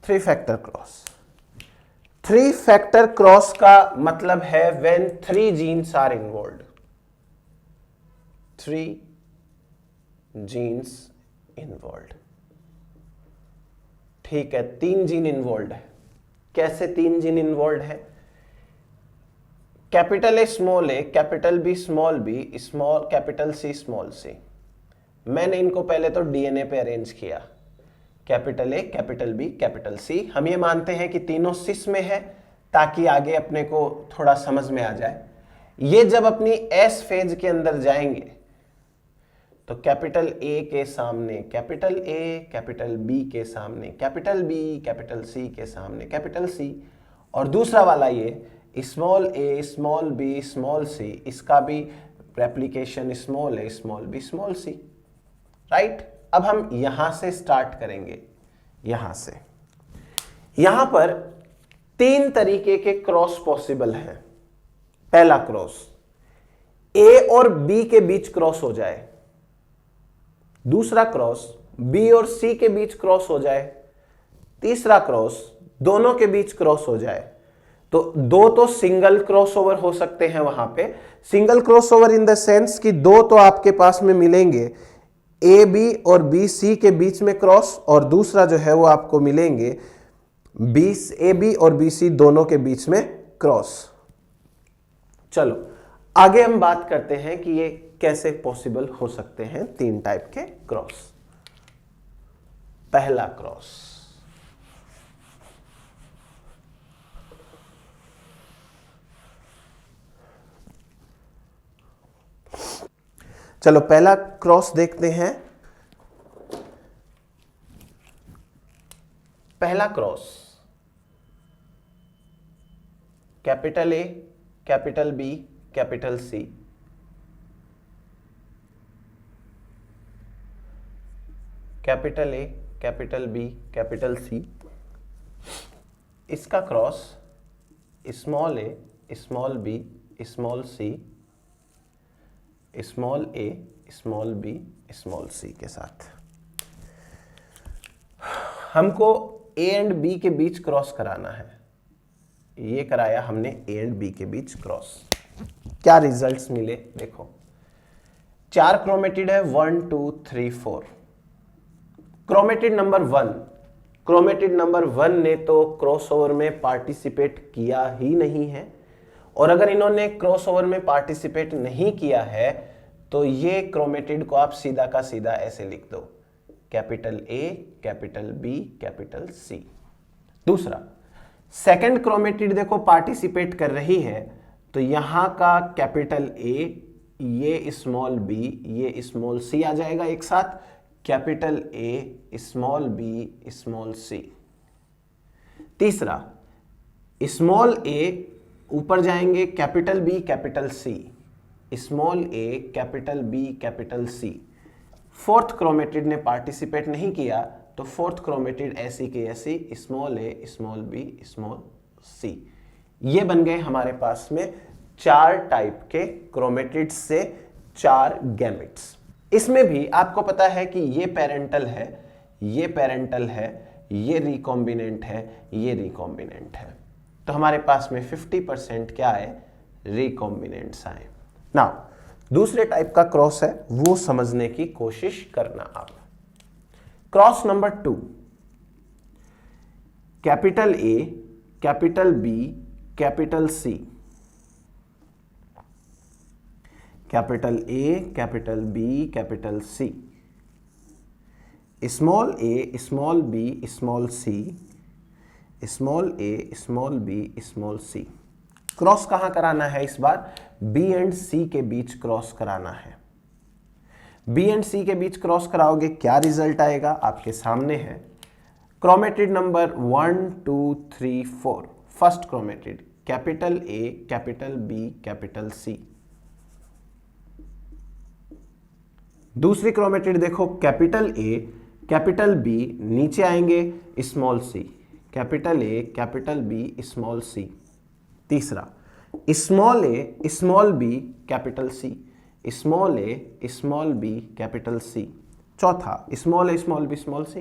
Three factor cross का मतलब है when 3 genes are involve. 3 genes involve, ठीक है, 3 जीन इन्वॉल्व है। कैसे 3 जीन इन्वॉल्व है? Capital A capital B small capital C small C. मैंने इनको पहले तो डीएनए पे अरेंज किया, capital A capital B capital C. हम ये मानते हैं कि तीनों सिस में है ताकि आगे अपने को थोड़ा समझ में आ जाए। ये जब अपनी एस फेज के अंदर जाएंगे तो कैपिटल ए के सामने कैपिटल ए, कैपिटल बी के सामने कैपिटल बी, कैपिटल सी के सामने कैपिटल सी, और दूसरा वाला ये स्मॉल ए स्मॉल बी स्मॉल सी, इसका भी रेप्लिकेशन स्मॉल ए स्मॉल बी स्मॉल सी, राइट। अब हम यहां से स्टार्ट करेंगे, यहां से। यहां पर 3 तरीके के क्रॉस पॉसिबल हैं। पहला क्रॉस ए और बी के बीच क्रॉस हो जाए, दूसरा क्रॉस बी और सी के बीच क्रॉस हो जाए, तीसरा क्रॉस दोनों के बीच क्रॉस हो जाए। तो दो तो सिंगल क्रॉसओवर हो सकते हैं वहां पे, single crossover in the sense कि दो तो आपके पास में मिलेंगे, ए बी और बी सी के बीच में क्रॉस, और दूसरा जो है वो आपको मिलेंगे ए बी और बी सी दोनों के बीच में क्रॉस। चलो आगे हम बात करते हैं कि ये कैसे पॉसिबल हो सकते हैं 3 टाइप के क्रॉस। पहला क्रॉस, चलो पहला क्रॉस देखते हैं। पहला cross capital A capital B capital C, capital A capital B capital C, इसका क्रॉस स्मॉल ए स्मॉल बी स्मॉल सी, स्मॉल ए स्मॉल बी स्मॉल सी के साथ। हमको ए एंड बी के बीच क्रॉस कराना है, ये कराया हमने ए एंड बी के बीच क्रॉस। क्या रिजल्ट्स मिले देखो, 4 क्रोमेटिड है, 1 2 3 4। क्रोमेटिड नंबर 1, क्रोमेटिड नंबर 1 ने तो क्रॉसओवर में पार्टिसिपेट किया ही नहीं है, और अगर इन्होंने क्रॉसओवर में पार्टिसिपेट नहीं किया है तो ये क्रोमेटिड को आप सीधा का सीधा ऐसे लिख दो, capital A capital B capital C. दूसरा, सेकंड क्रोमेटिड देखो पार्टिसिपेट कर रही है, तो यहां का कैपिटल ए, ये स्मॉल बी, ये स्मॉल सी आ जाएगा एक साथ, capital A small B small C. तीसरा, स्मॉल ए ऊपर जाएंगे, capital B capital C, small ए capital B capital C. Fourth chromatid ने पार्टिसिपेट नहीं किया, तो फोर्थ क्रोमेटिड ऐसी की ऐसी, स्मॉल ए स्मॉल बी स्मॉल सी। ये बन गए हमारे पास में 4 टाइप के क्रोमेटिड से 4 गैमेट्स। इसमें भी आपको पता है कि ये पेरेंटल है, ये पेरेंटल है, ये रिकॉम्बिनेंट है, ये रिकॉम्बिनेंट है, तो हमारे पास में 50% क्या है, रिकॉम्बिनेंट्स आए। नाउ दूसरे टाइप का क्रॉस है, वो समझने की कोशिश करना आप। Cross number 2, capital A capital B capital C, capital A capital B capital C, small A small B small C, small A small B small c. Cross कहां कराना है इस बार, बी एंड सी के बीच क्रॉस कराना है। बी एंड सी के बीच cross कराओगे, क्या रिजल्ट आएगा आपके सामने है। Chromatid number 1 2 3 4, first chromatid capital A capital B capital C. दूसरी क्रोमेटिड देखो, कैपिटल ए कैपिटल बी, नीचे आएंगे small C, capital A capital B small C. तीसरा, स्मॉल ए small B capital C, small ए स्मॉल बी कैपिटल सी। चौथा, small ए small B small C,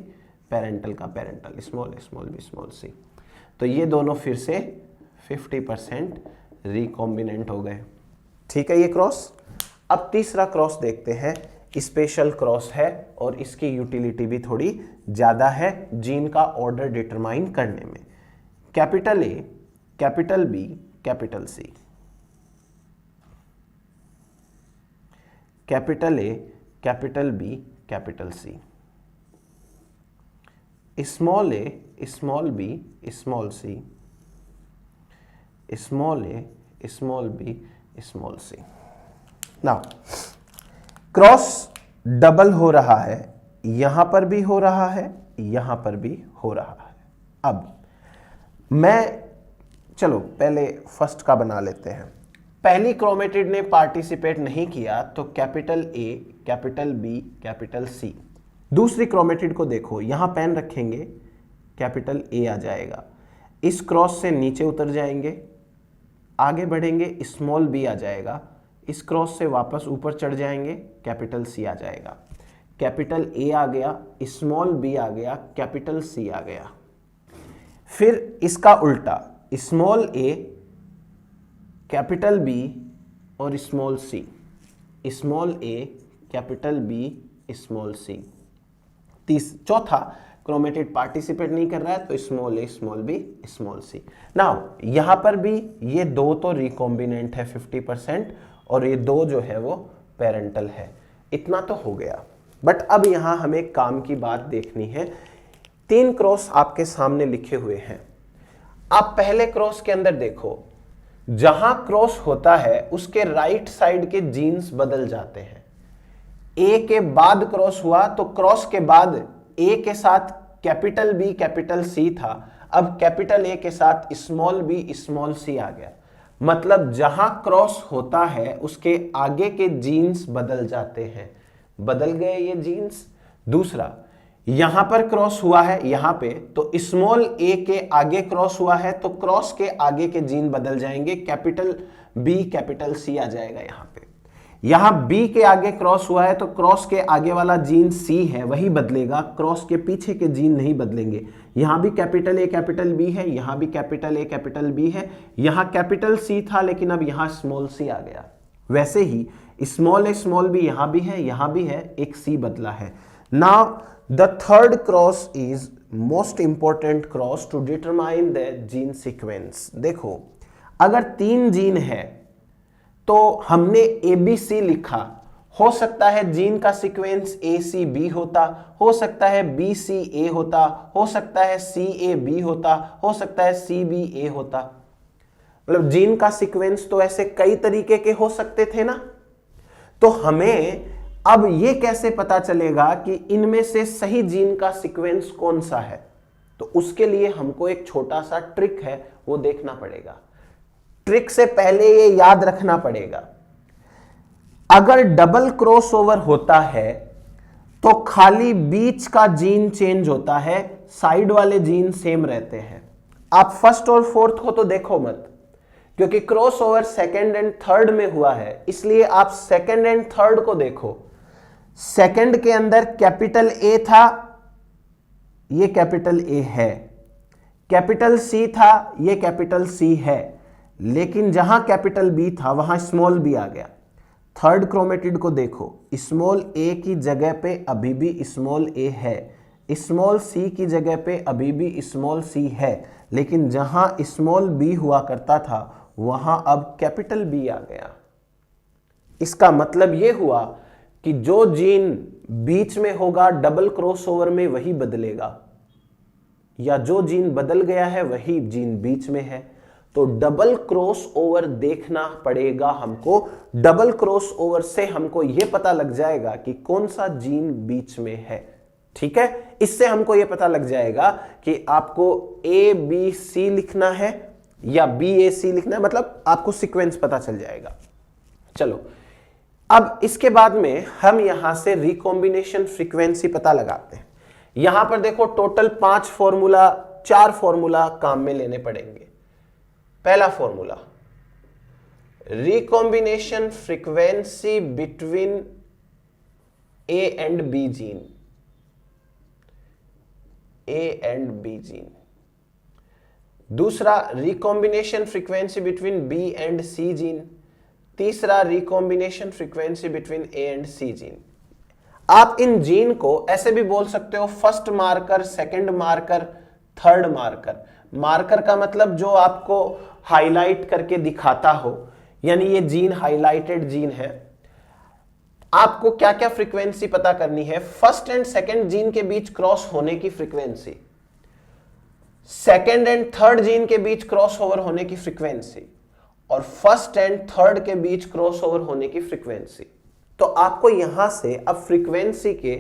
parental का parental, small ए small B small C. तो ये दोनों फिर से 50% रिकॉम्बिनेंट हो गए। ठीक है ये क्रॉस। अब तीसरा क्रॉस देखते हैं, स्पेशल क्रॉस है और इसकी यूटिलिटी भी थोड़ी ज्यादा है जीन का ऑर्डर डिटरमाइन करने में। Capital A capital B capital C, capital A capital B capital C, small A small B small C, small A small B small c. Now cross double हो रहा है, यहां पर भी हो रहा है, यहां पर भी हो रहा है। अब मैं चलो पहले फर्स्ट का बना लेते हैं। पहली क्रोमेटिड ने पार्टिसिपेट नहीं किया तो capital A, capital B, capital C. दूसरी क्रोमेटिड को देखो, यहां पेन रखेंगे, कैपिटल ए आ जाएगा, इस क्रॉस से नीचे उतर जाएंगे, आगे बढ़ेंगे, स्मॉल बी आ जाएगा, इस क्रॉस से वापस ऊपर चढ़ जाएंगे, कैपिटल सी आ जाएगा। कैपिटल ए आ गया, स्मॉल बी आ गया, कैपिटल सी आ गया। फिर इसका उल्टा, स्मॉल ए, कैपिटल बी और स्मॉल सी, स्मॉल ए, कैपिटल बी, स्मॉल सी। चौथा क्रोमेटिड पार्टिसिपेट नहीं कर रहा है तो स्मॉल ए, small B, small c. Now यहां पर भी ये दो तो रिकॉम्बिनेंट है 50% और ये दो जो है वो पेरेंटल है। इतना तो हो गया, बट अब यहां हमें काम की बात देखनी है। 3 क्रॉस आपके सामने लिखे हुए हैं। आप पहले क्रॉस के अंदर देखो, जहां क्रॉस होता है उसके राइट साइड के जीन्स बदल जाते हैं। ए के बाद क्रॉस हुआ तो क्रॉस के बाद ए के साथ कैपिटल बी, कैपिटल सी था, अब कैपिटल ए के साथ स्मॉल बी, स्मॉल सी आ गया। मतलब जहां क्रॉस होता है उसके आगे के जीन्स बदल जाते हैं। बदल गए ये जीन्स। दूसरा, यहां पर क्रॉस हुआ है यहां पे, तो स्मॉल ए के आगे क्रॉस हुआ है तो क्रॉस के आगे के जीन बदल जाएंगे, कैपिटल बी, कैपिटल सी आ जाएगा यहां पे। यहां बी के आगे क्रॉस हुआ है तो क्रॉस के आगे वाला जीन सी है वही बदलेगा, क्रॉस के पीछे के जीन नहीं बदलेंगे। यहां भी कैपिटल ए, कैपिटल बी है, यहां भी कैपिटल ए, कैपिटल बी है, यहां कैपिटल सी था लेकिन अब यहां स्मॉल सी आ गया। वैसे ही स्मॉल ए, स्मॉल बी यहां भी है, यहां भी है, एक सी बदला है। Now the third cross is most important cross to determine the gene sequence. देखो, अगर 3 जीन है तो हमने ABC लिखा, हो सकता है जीन का सीक्वेंस ACB होता, हो सकता है BCA होता, हो सकता है CAB होता, हो सकता है CBA होता। मतलब जीन का सीक्वेंस तो ऐसे कई तरीके के हो सकते थे ना। तो हमें अब ये कैसे पता चलेगा कि इनमें से सही जीन का सीक्वेंस कौन सा है? तो उसके लिए हमको एक छोटा सा ट्रिक है, वो देखना पड़ेगा। ट्रिक से पहले ये याद रखना पड़ेगा, अगर डबल क्रॉसओवर होता है तो खाली बीच का जीन चेंज होता है, साइड वाले जीन सेम रहते हैं। आप फर्स्ट और फोर्थ को तो देखो मत, क्योंकि क्रॉसओवर सेकंड एंड थर्ड में हुआ है, इसलिए आप सेकंड एंड थर्ड को देखो। सेकंड के अंदर कैपिटल ए था, ये कैपिटल ए है, कैपिटल सी था, ये कैपिटल सी है, लेकिन जहां कैपिटल बी था वहां स्मॉल बी आ गया। थर्ड क्रोमेटिड को देखो, स्मॉल ए की जगह पे अभी भी स्मॉल ए है, स्मॉल सी की जगह पे अभी भी स्मॉल सी है, लेकिन जहां स्मॉल बी हुआ करता था वहां अब कैपिटल बी आ गया। इसका मतलब यह हुआ कि जो जीन बीच में होगा डबल क्रॉसओवर में वही बदलेगा, या जो जीन बदल गया है वही जीन बीच में है। तो डबल क्रॉस ओवर देखना पड़ेगा हमको। डबल क्रॉस ओवर से हमको यह पता लग जाएगा कि कौन सा जीन बीच में है। ठीक है, इससे हमको यह पता लग जाएगा कि आपको ABC लिखना है या BAC लिखना है, मतलब आपको सीक्वेंस पता चल जाएगा। चलो, अब इसके बाद में हम यहां से रिकॉम्बिनेशन फ्रीक्वेंसी पता लगाते हैं। यहां पर देखो, टोटल 4 फॉर्मूला काम में लेने पड़ेंगे। पहला formula, recombination frequency between A and B gene, A and B gene. दूसरा, recombination frequency between B and C gene. तीसरा, recombination frequency between A and C gene. आप इन जीन को ऐसे भी बोल सकते हो, first marker, second marker, third marker. Marker का मतलब जो आपको हाईलाइट करके दिखाता हो, यानी ये जीन हाईलाइटेड जीन है। आपको क्या क्या फ्रीक्वेंसी पता करनी है? फर्स्ट एंड सेकंड जीन के बीच क्रॉस होने की frequency, second and third gene के बीच क्रॉस ओवर होने की फ्रीक्वेंसी, और फर्स्ट एंड थर्ड के बीच क्रॉस ओवर होने की फ्रीक्वेंसी। तो आपको यहां से अब फ्रीक्वेंसी के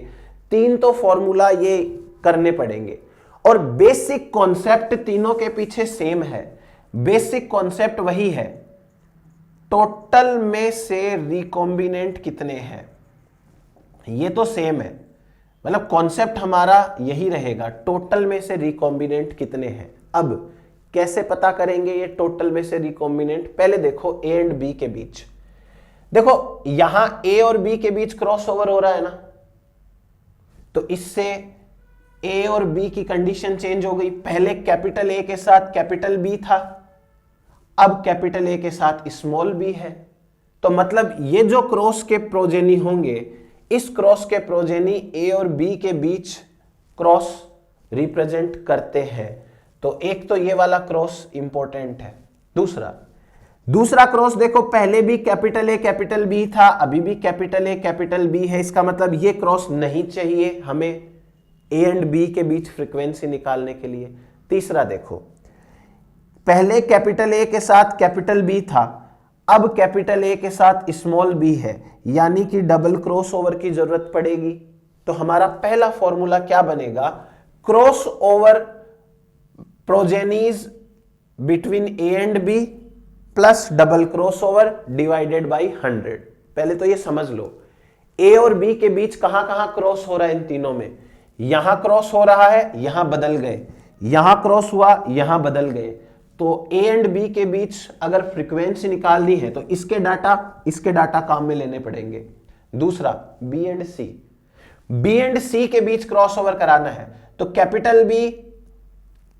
3 तो फॉर्मूला ये करने पड़ेंगे, और बेसिक कॉन्सेप्ट तीनों के पीछे सेम है। बेसिक कॉन्सेप्ट वही है, टोटल में से रिकॉम्बिनेंट कितने हैं, ये तो सेम है, मतलब कॉन्सेप्ट हमारा यही रहेगा, टोटल में से रिकॉम्बिनेंट कितने हैं। अब कैसे पता करेंगे ये टोटल में से रिकॉम्बिनेंट, पहले देखो ए एंड बी के बीच, देखो यहां ए और बी के बीच क्रॉस ओवर हो रहा है ना, तो इससे ए और बी की कंडीशन चेंज हो गई, पहले कैपिटल ए के साथ कैपिटल बी था, अब कैपिटल ए के साथ स्मॉल बी है, तो मतलब ये जो क्रॉस के प्रोजेनी होंगे, इस क्रॉस के प्रोजेनी ए और बी के बीच क्रॉस रिप्रेजेंट करते हैं, तो एक तो ये वाला क्रॉस इंपॉर्टेंट है। दूसरा क्रॉस देखो, पहले भी कैपिटल ए कैपिटल बी था, अभी भी कैपिटल ए कैपिटल बी है, इसका मतलब ये क्रॉस नहीं चाहिए हमें ए एंड बी के बीच फ्रीक्वेंसी निकालने के लिए। तीसरा देखो, पहले कैपिटल ए के साथ कैपिटल बी था, अब कैपिटल ए के साथ स्मॉल बी है, यानी कि डबल क्रॉस ओवर की जरूरत पड़ेगी, तो हमारा पहला फॉर्मूला क्या बनेगा, cross over progenies between A and B plus double cross over divided by 100। पहले तो ये समझ लो, ए और बी के बीच कहां कहां क्रॉस हो रहा है, इन तीनों में, यहां क्रॉस हो रहा है, यहां बदल गए, यहां क्रॉस हुआ, यहां बदल गए, तो ए एंड बी के बीच अगर फ्रीक्वेंसी निकालनी है तो इसके डाटा काम में लेने पड़ेंगे। दूसरा बी एंड सी के बीच क्रॉस ओवर कराना है, तो कैपिटल बी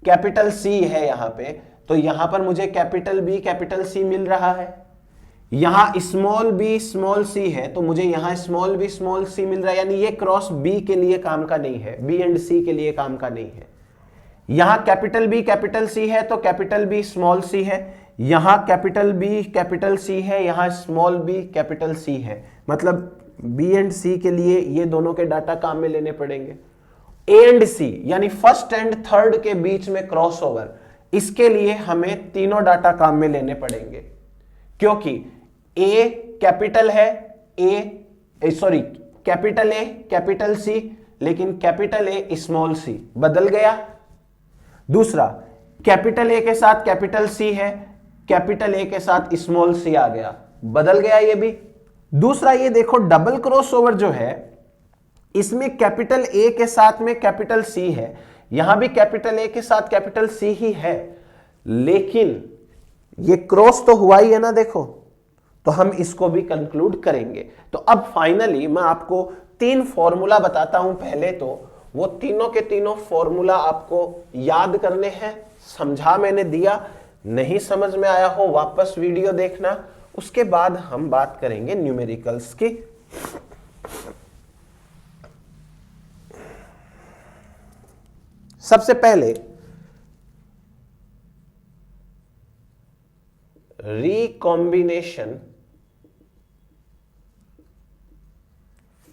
कैपिटल सी है यहां पे, तो यहां पर मुझे कैपिटल बी कैपिटल सी मिल रहा है, यहां स्मॉल बी स्मॉल सी है, तो मुझे यहां स्मॉल बी स्मॉल सी मिल रहा है, यानी ये क्रॉस बी के लिए काम का नहीं है, बी एंड सी के लिए काम का नहीं है। यहां कैपिटल बी कैपिटल सी है, तो कैपिटल बी स्मॉल सी है, यहां कैपिटल बी कैपिटल सी है, यहां स्मॉल बी कैपिटल सी है, मतलब बी एंड सी के लिए ये दोनों के डाटा काम में लेने पड़ेंगे। ए एंड सी यानी फर्स्ट एंड थर्ड के बीच में क्रॉस ओवर, इसके लिए हमें तीनों डाटा काम में लेने पड़ेंगे, क्योंकि ए कैपिटल है, कैपिटल ए कैपिटल सी, लेकिन कैपिटल ए स्मॉल सी बदल गया। दूसरा, कैपिटल ए के साथ कैपिटल सी है, कैपिटल ए के साथ स्मॉल सी आ गया, बदल गया ये भी। दूसरा, ये देखो डबल क्रॉस ओवर जो है, इसमें कैपिटल ए के साथ में कैपिटल सी है, यहां भी कैपिटल ए के साथ कैपिटल सी ही है, लेकिन ये क्रॉस तो हुआ ही है ना, देखो, तो हम इसको भी कंक्लूड करेंगे। तो अब फाइनली मैं आपको 3 फॉर्मूला बताता हूं, पहले तो वो तीनों के तीनों फॉर्मूला आपको याद करने हैं, समझा मैंने दिया, नहीं समझ में आया हो वापस वीडियो देखना, उसके बाद हम बात करेंगे न्यूमेरिकल्स की। सबसे पहले recombination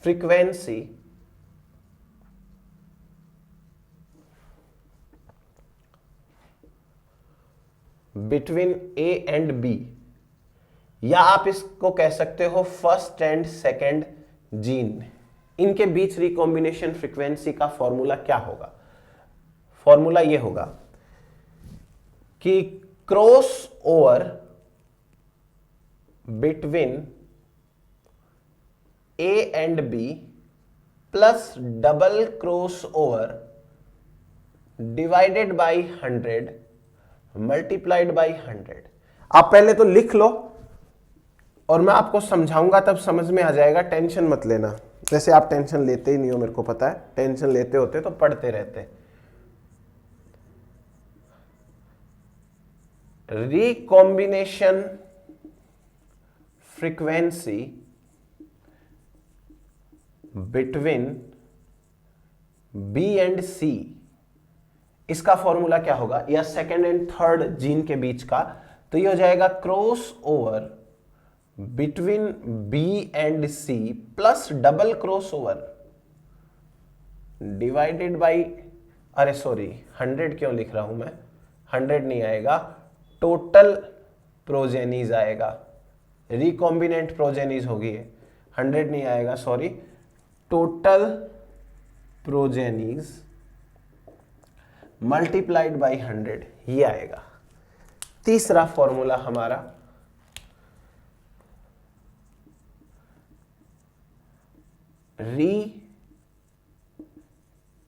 frequency between A and B, या आप इसको कह सकते हो फर्स्ट एंड सेकेंड जीन, इनके बीच रिकॉम्बिनेशन फ्रीक्वेंसी का फॉर्मूला क्या होगा। फॉर्मूला ये होगा कि cross over between A and B plus double cross over divided by 100 multiplied by 100। आप पहले तो लिख लो और मैं आपको समझाऊंगा, तब समझ में आ जाएगा, टेंशन मत लेना। वैसे आप टेंशन लेते ही नहीं हो, मेरे को पता है, टेंशन लेते होते तो पढ़ते रहते। Recombination frequency between B and C, इसका फॉर्मूला क्या होगा, या सेकेंड एंड थर्ड जीन के बीच का, तो ये हो जाएगा cross over between B and C plus double cross over divided by, अरे सॉरी 100 क्यों लिख रहा हूं मैं, 100 नहीं आएगा, टोटल प्रोजेनीज आएगा, रिकॉम्बिनेंट प्रोजेनीज होगी, 100 नहीं आएगा, sorry, total progenies multiplied by 100 ये आएगा। तीसरा फॉर्मूला हमारा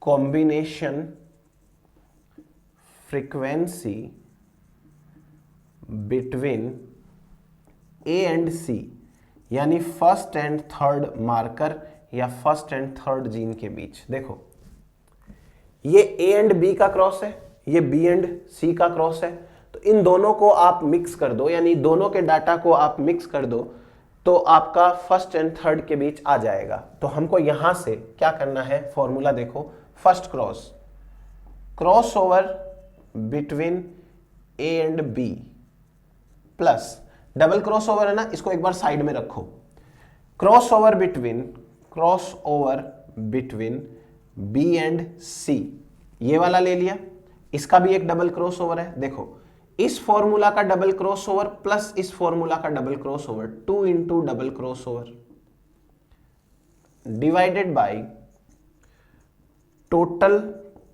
recombination frequency between A and C, यानी फर्स्ट एंड थर्ड मार्कर या फर्स्ट एंड थर्ड जीन के बीच। देखो ये ए एंड बी का क्रॉस है, ये बी एंड सी का क्रॉस है, तो इन दोनों को आप मिक्स कर दो, यानी दोनों के डाटा को आप मिक्स कर दो तो आपका फर्स्ट एंड थर्ड के बीच आ जाएगा। तो हमको यहां से क्या करना है, फॉर्मूला देखो, first cross over between A and B plus double cross over है ना, इसको एक बार साइड में रखो, cross over between B and C, ये वाला ले लिया, इसका भी एक डबल क्रॉस ओवर है। देखो इस फॉर्मूला का डबल क्रॉस ओवर प्लस इस फॉर्मूला का double cross over, 2 into double cross over divided by total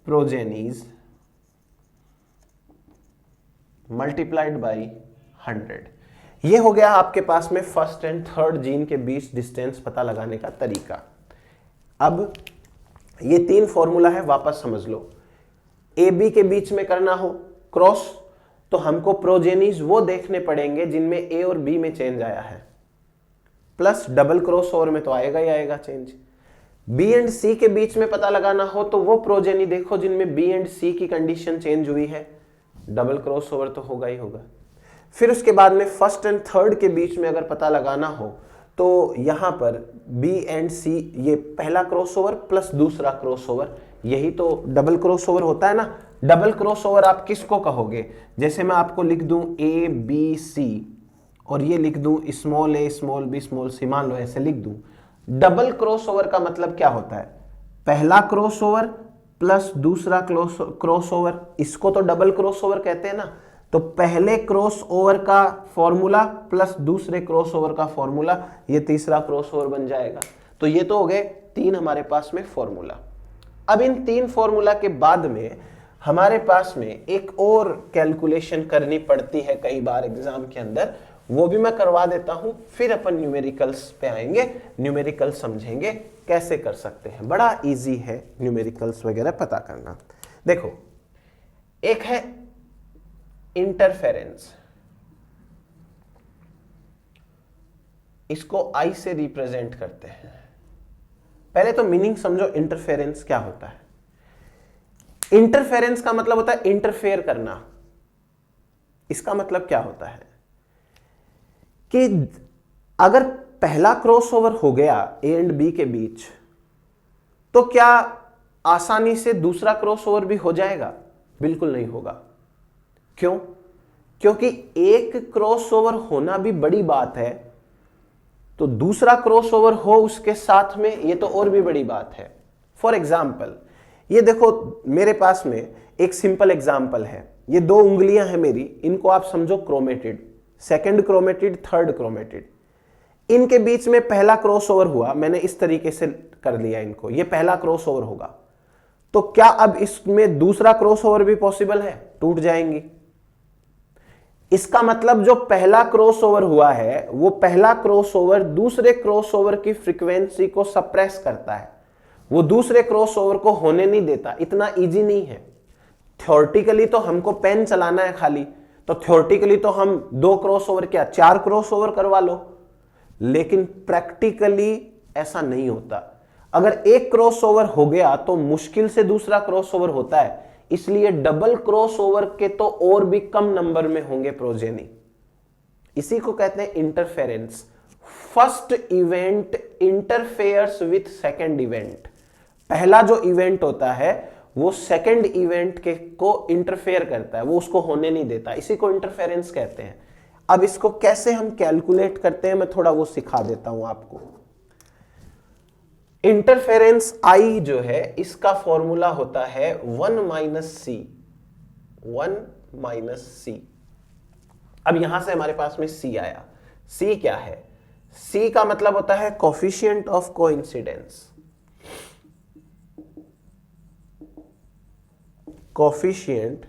progenies multiplied by 100। ये हो गया आपके पास में फर्स्ट एंड थर्ड जीन के बीच डिस्टेंस पता लगाने का तरीका। अब ये 3 फॉर्मूला है, वापस समझ लो। ए बी के बीच में करना हो क्रॉस तो हमको प्रोजेनीज वो देखने पड़ेंगे जिनमें ए और बी में चेंज आया है, प्लस डबल क्रॉस ओवर में तो आएगा ही आएगा चेंज। बी एंड सी के बीच में पता लगाना हो तो वो प्रोजेनी देखो जिनमें बी एंड सी की कंडीशन चेंज हुई है, डबल क्रॉस ओवर तो होगा ही होगा। फिर उसके बाद में फर्स्ट एंड थर्ड के बीच में अगर पता लगाना हो तो यहां पर बी एंड सी, ये पहला क्रॉसओवर प्लस दूसरा क्रॉसओवर, यही तो डबल क्रॉसओवर होता है ना। डबल क्रॉसओवर आप किसको कहोगे, जैसे मैं आपको लिख दूं ए बी सी और ये लिख दूं स्मॉल ए स्मॉल बी स्मॉल सी, मान लो ऐसे लिख दूं। डबल क्रॉसओवर का मतलब क्या होता है, पहला क्रॉसओवर प्लस दूसरा क्रॉसओवर, इसको तो डबल क्रॉसओवर कहते हैं ना। तो पहले क्रॉसओवर का फॉर्मूला प्लस दूसरे क्रॉसओवर का फॉर्मूला, ये तीसरा क्रॉसओवर बन जाएगा। तो ये तो हो गए 3 हमारे पास में फॉर्मूला। अब इन 3 फॉर्मूला के बाद में हमारे पास में एक और कैलकुलेशन करनी पड़ती है कई बार एग्जाम के अंदर, वो भी मैं करवा देता हूं, फिर अपन न्यूमेरिकल्स पे आएंगे, न्यूमेरिकल समझेंगे कैसे कर सकते हैं। बड़ा इजी है न्यूमेरिकल्स वगैरह पता करना। देखो एक है इंटरफेरेंस, इसको आई से रिप्रेजेंट करते हैं। पहले तो मीनिंग समझो इंटरफेरेंस क्या होता है। इंटरफेरेंस का मतलब होता है इंटरफेयर करना। इसका मतलब क्या होता है कि अगर पहला क्रॉसओवर हो गया ए एंड बी के बीच, तो क्या आसानी से दूसरा क्रॉसओवर भी हो जाएगा? बिल्कुल नहीं होगा। क्यों? क्योंकि एक क्रॉसओवर होना भी बड़ी बात है, तो दूसरा क्रॉसओवर हो उसके साथ में, ये तो और भी बड़ी बात है। फॉर एग्जाम्पल ये देखो, मेरे पास में एक सिंपल एग्जाम्पल है। ये 2 उंगलियां हैं मेरी, इनको आप समझो chromatid, second chromatid, third chromatid. इनके बीच में पहला क्रॉसओवर हुआ, मैंने इस तरीके से कर लिया इनको, ये पहला क्रॉसओवर होगा। तो क्या अब इसमें दूसरा क्रॉसओवर भी पॉसिबल है? टूट जाएंगी। इसका मतलब जो पहला क्रॉसओवर हुआ है, वो पहला क्रॉसओवर दूसरे क्रॉसओवर की फ्रीक्वेंसी को सप्रेस करता है, वो दूसरे क्रॉसओवर को होने नहीं देता। इतना इजी नहीं है। थ्योरेटिकली तो हमको पेन चलाना है खाली, तो थ्योरेटिकली तो हम 2 क्रॉसओवर क्या 4 क्रॉसओवर करवा लो, लेकिन प्रैक्टिकली ऐसा नहीं होता। अगर एक क्रॉसओवर हो गया तो मुश्किल से दूसरा क्रॉसओवर होता है, इसलिए डबल क्रॉसओवर के तो और भी कम नंबर में होंगे प्रोजेनी। इसी को कहते हैं interference. First event interferes with second event. पहला जो इवेंट होता है वो सेकंड इवेंट के को इंटरफेयर करता है, वो उसको होने नहीं देता। इसी को इंटरफेरेंस कहते हैं। अब इसको कैसे हम कैलकुलेट करते हैं, मैं थोड़ा वो सिखा देता हूं आपको। इंटरफेरेंस आई जो है, इसका फॉर्मूला होता है 1 माइनस सी। अब यहां से हमारे पास में सी आया। सी क्या है? सी का मतलब होता है coefficient of coincidence. Coefficient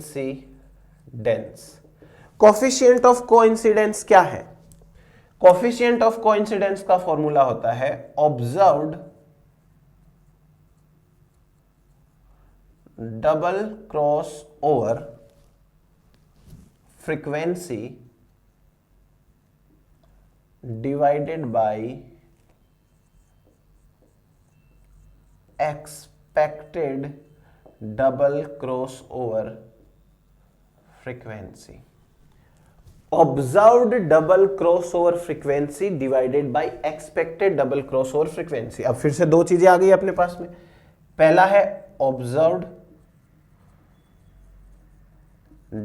coincidence. Coefficient of coincidence क्या है? कोफिशिएंट ऑफ कोइंसिडेंस का फॉर्मूला होता है observed double cross over frequency divided by expected double cross over frequency. Observed double cross over frequency divided by expected double cross over frequency. अब फिर से दो चीजें आ गई अपने पास में। पहला है observed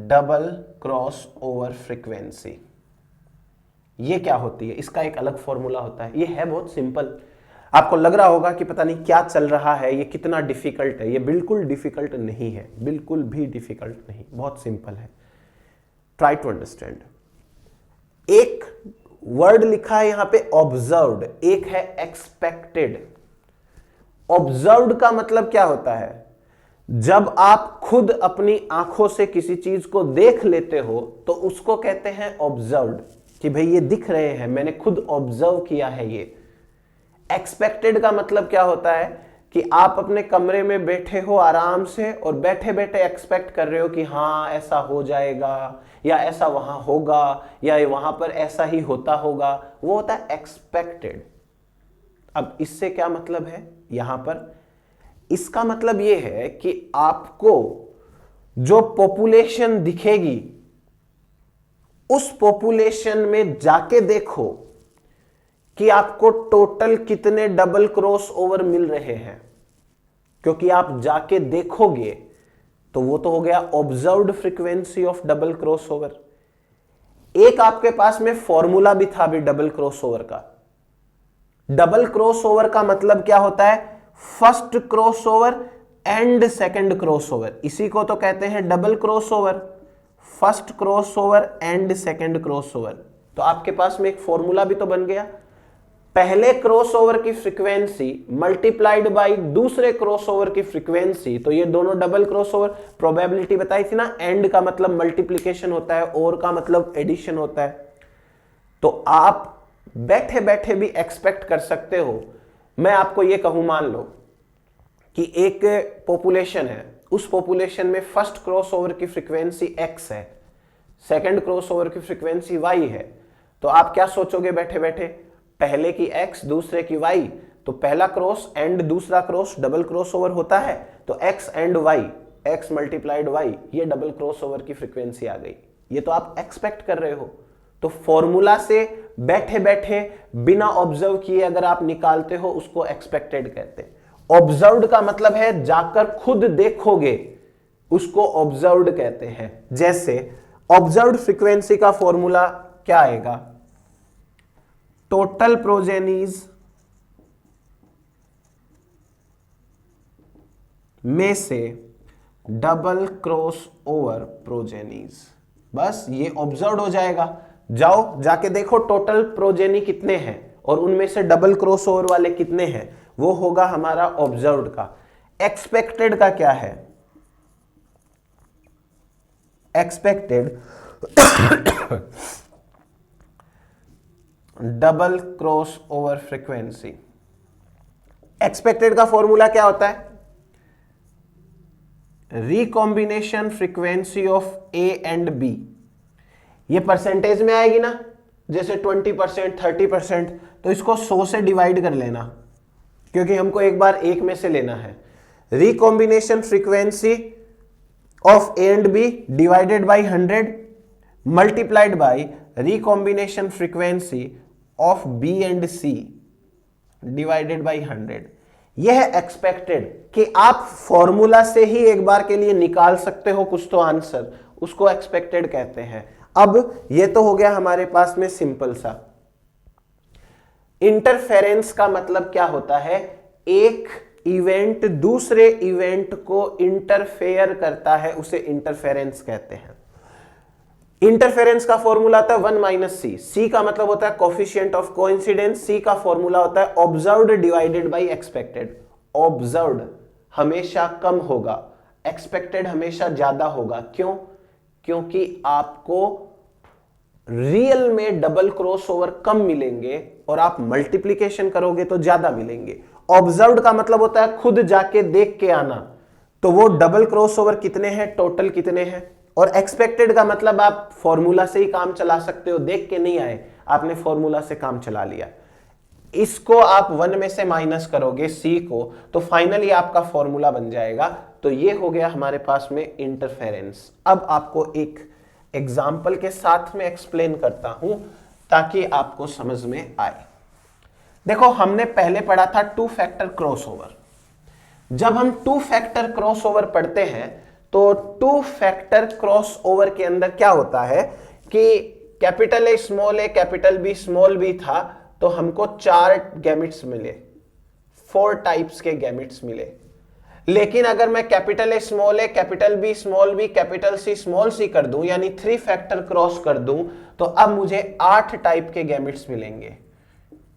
double cross over frequency. ये क्या होती है? इसका एक अलग फॉर्मूला होता है। ये है बहुत सिंपल। आपको लग रहा होगा कि पता नहीं क्या चल रहा है, ये कितना डिफिकल्ट है। ये बिल्कुल डिफिकल्ट नहीं है, बिल्कुल भी डिफिकल्ट नहीं, बहुत सिंपल है। Try to understand. एक वर्ड लिखा है यहां पे ऑब्जर्व्ड, एक है एक्सपेक्टेड। ऑब्जर्व्ड का मतलब क्या होता है? जब आप खुद अपनी आंखों से किसी चीज को देख लेते हो तो उसको कहते हैं ऑब्जर्व्ड, कि भाई ये दिख रहे हैं, मैंने खुद ऑब्जर्व किया है ये। एक्सपेक्टेड का मतलब क्या होता है? कि आप अपने कमरे में बैठे हो आराम से और बैठे बैठे एक्सपेक्ट कर रहे हो कि हाँ ऐसा हो जाएगा, या ऐसा वहां होगा, या वहां पर ऐसा ही होता होगा। वो होता है एक्सपेक्टेड। अब इससे क्या मतलब है यहां पर? इसका मतलब यह है कि आपको जो पॉपुलेशन दिखेगी उस पॉपुलेशन में जाके देखो कि आपको टोटल कितने डबल क्रॉस ओवर मिल रहे हैं। क्योंकि आप जाके देखोगे तो वो तो हो गया observed frequency of double cross over. एक आपके पास में फॉर्मूला भी था अभी डबल क्रॉस ओवर का। डबल क्रॉस ओवर का मतलब क्या होता है? First cross over and second cross over. इसी को तो कहते हैं double cross over. First cross over and second cross over. तो आपके पास में एक फॉर्मूला भी तो बन गया। पहले क्रॉस ओवर की फ्रीक्वेंसी मल्टीप्लाइड बाय दूसरे क्रॉस ओवर की फ्रीक्वेंसी, तो ये दोनों डबल क्रॉस ओवर। प्रोबेबिलिटी बताई थी ना, एंड का मतलब मल्टीप्लिकेशन होता है, और का मतलब एडिशन होता है। तो आप बैठे बैठे भी एक्सपेक्ट कर सकते हो। मैं आपको ये कहूं, मान लो कि एक पॉपुलेशन है, उस पॉपुलेशन में फर्स्ट क्रॉस ओवर की फ्रीक्वेंसी x है, सेकंड क्रॉस ओवर की फ्रीक्वेंसी y है। तो आप क्या सोचोगे बैठे बैठे? पहले की x दूसरे की y, तो पहला क्रॉस एंड दूसरा क्रॉस डबल क्रॉस ओवर होता है। तो x and y, x multiplied y, ये डबल क्रॉस ओवर की फ्रीक्वेंसी आ गई। ये तो आप एक्सपेक्ट कर रहे हो। तो फॉर्मूला से बैठे बैठे बिना ऑब्जर्व किए अगर आप निकालते हो उसको एक्सपेक्टेड कहते हैं। ऑब्जर्व्ड का मतलब है जाकर खुद देखोगे, उसको ऑब्जर्व्ड कहते हैं। जैसे ऑब्जर्व्ड फ्रीक्वेंसी का फॉर्मूला क्या आएगा? टोटल प्रोजेनीज में से डबल क्रॉस ओवर प्रोजेनीज। बस ये ऑब्जर्व्ड हो जाएगा। जाओ जाके देखो टोटल प्रोजेनी कितने हैं और उनमें से डबल क्रॉस ओवर वाले कितने हैं, वो होगा हमारा ऑब्जर्व्ड का। एक्सपेक्टेड का क्या है? Expected double cross over frequency. Expected का फॉर्मूला क्या होता है? Recombination frequency of A and B. ये परसेंटेज में आएगी ना, जैसे 20%, 30%, तो इसको 100 से डिवाइड कर लेना, क्योंकि हमको एक बार एक में से लेना है। Recombination frequency of A and B divided by 100 multiplied by recombination frequency of B and C divided by 100। यह है एक्सपेक्टेड, कि आप फॉर्मूला से ही एक बार के लिए निकाल सकते हो कुछ तो आंसर, उसको एक्सपेक्टेड कहते हैं। अब ये तो हो गया हमारे पास में सिंपल सा। इंटरफेरेंस का मतलब क्या होता है? एक इवेंट दूसरे इवेंट को इंटरफेयर करता है, उसे इंटरफेरेंस कहते हैं। इंटरफेरेंस का फॉर्मूला आता है 1 माइनस सी। सी का मतलब होता है कोफिशिएंट ऑफ कोइंसिडेंस। सी का फॉर्मूला होता है observed divided by expected. Observed हमेशा कम होगा, एक्सपेक्टेड हमेशा ज्यादा होगा। क्यों? क्योंकि आपको रियल में डबल क्रॉसओवर कम मिलेंगे और आप मल्टीप्लीकेशन करोगे तो ज्यादा मिलेंगे। ऑब्जर्व्ड का मतलब होता है खुद जाके देख के आना, तो वो डबल क्रॉसओवर कितने हैं, टोटल कितने हैं। और एक्सपेक्टेड का मतलब आप फॉर्मूला से ही काम चला सकते हो, देख के नहीं आए, आपने फॉर्मूला से काम चला लिया। इसको आप 1 में से माइनस करोगे सी को, तो फाइनली आपका फॉर्मूला बन जाएगा। तो ये हो गया हमारे पास में इंटरफेरेंस। अब आपको एक एग्जाम्पल के साथ में एक्सप्लेन करता हूं ताकि आपको समझ में आए। देखो, हमने पहले पढ़ा था टू फैक्टर क्रॉसओवर। जब हम टू फैक्टर क्रॉसओवर पढ़ते हैं तो टू फैक्टर क्रॉसओवर के अंदर क्या होता है कि capital A small A capital B small b था, तो हमको 4 गैमेट्स मिले, 4 टाइप्स के गैमेट्स मिले। लेकिन अगर मैं capital A small A capital B small B capital C small C कर दूं, यानी 3 फैक्टर क्रॉस कर दूं, तो अब मुझे 8 टाइप के गैमेट्स मिलेंगे,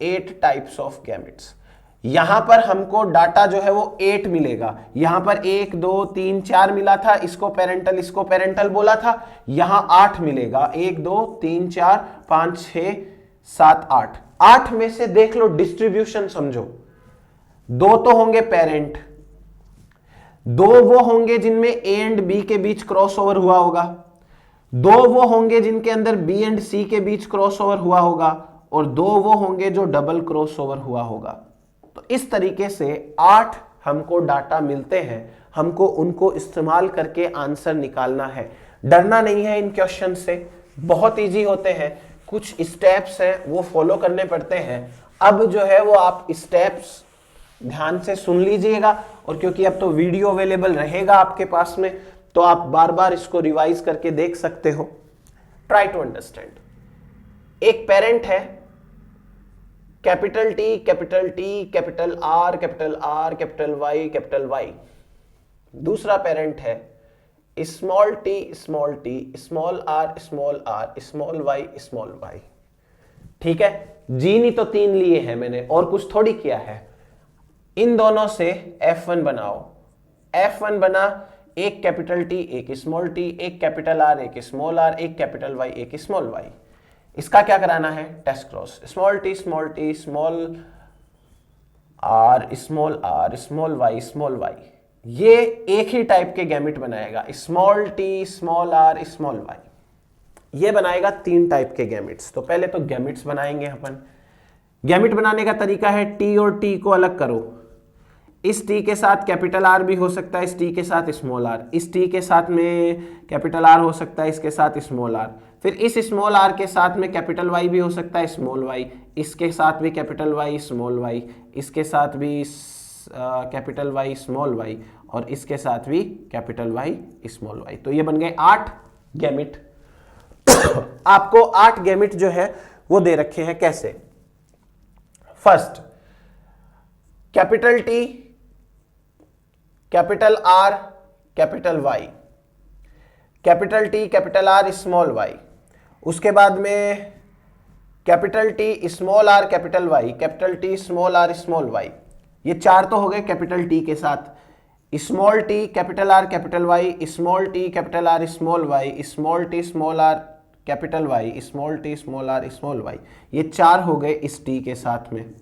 8 टाइप्स ऑफ गैमेट्स। यहां पर हमको डाटा जो है वो 8 मिलेगा। यहां पर 1 2 3 4 मिला था, इसको पेरेंटल बोला था। यहां 8 मिलेगा, 1 2 3 4 5 6 7 8। 8 में से देख लो डिस्ट्रीब्यूशन समझो, 2 तो होंगे पेरेंट, 2 वो होंगे जिनमें ए एंड बी के बीच क्रॉसओवर हुआ होगा, 2 वो होंगे जिनके अंदर बी एंड सी के बीच क्रॉसओवर हुआ होगा, और 2 वो होंगे जो डबल क्रॉसओवर हुआ होगा। तो इस तरीके से 8 हमको डाटा मिलते हैं, हमको उनको इस्तेमाल करके आंसर निकालना है। डरना नहीं है इन क्वेश्चन से, बहुत इजी होते हैं। कुछ स्टेप्स हैं वो फॉलो करने पड़ते हैं। अब जो है वो आप स्टेप्स ध्यान से सुन लीजिएगा, और क्योंकि अब तो वीडियो अवेलेबल रहेगा आपके पास में, तो आप बार बार इसको रिवाइज करके देख सकते हो। Try to understand. एक पेरेंट है capital T capital R capital Y capital Y. दूसरा पेरेंट है small T small are small y. ठीक है, जी नहीं तो 3 लिए हैं मैंने, और कुछ थोड़ी किया है। इन दोनों से F1 बनाओ। F1 बना, एक कैपिटल टी एक स्मॉल टी, एक कैपिटल आर एक स्मॉल आर, एक कैपिटल वाई एक स्मॉल वाई। इसका क्या कराना है? Test cross. Small T small are small Y. ये एक ही टाइप के गैमेट बनाएगा, small T small are small Y. ये बनाएगा 3 टाइप के गैमेट्स। तो पहले तो गैमेट्स बनाएंगे अपन। गैमेट बनाने का तरीका है टी और टी को अलग करो। इस टी के साथ कैपिटल आर भी हो सकता है, इस टी के साथ स्मॉल आर, इस टी के साथ में कैपिटल आर हो सकता है, इसके साथ स्मॉल आर, फिर इस स्मॉल आर के साथ में कैपिटल वाई भी हो सकता है, स्मॉल वाई, इसके साथ भी कैपिटल वाई स्मॉल वाई, इसके साथ भी कैपिटल वाई स्मॉल वाई, और इसके साथ भी कैपिटल वाई स्मॉल वाई। तो ये बन गए 8 गैमेट। आपको 8 गैमेट जो है वो दे रखे हैं। कैसे? First, capital T capital R capital Y, capital T capital R small Y. उसके बाद में capital T small are capital Y, capital T small are small Y. ये 4 तो हो गए कैपिटल टी के साथ। Small T capital R capital Y, small T capital R small Y, small T small are capital Y, small T small are small Y. ये 4 हो गए इस टी के साथ में।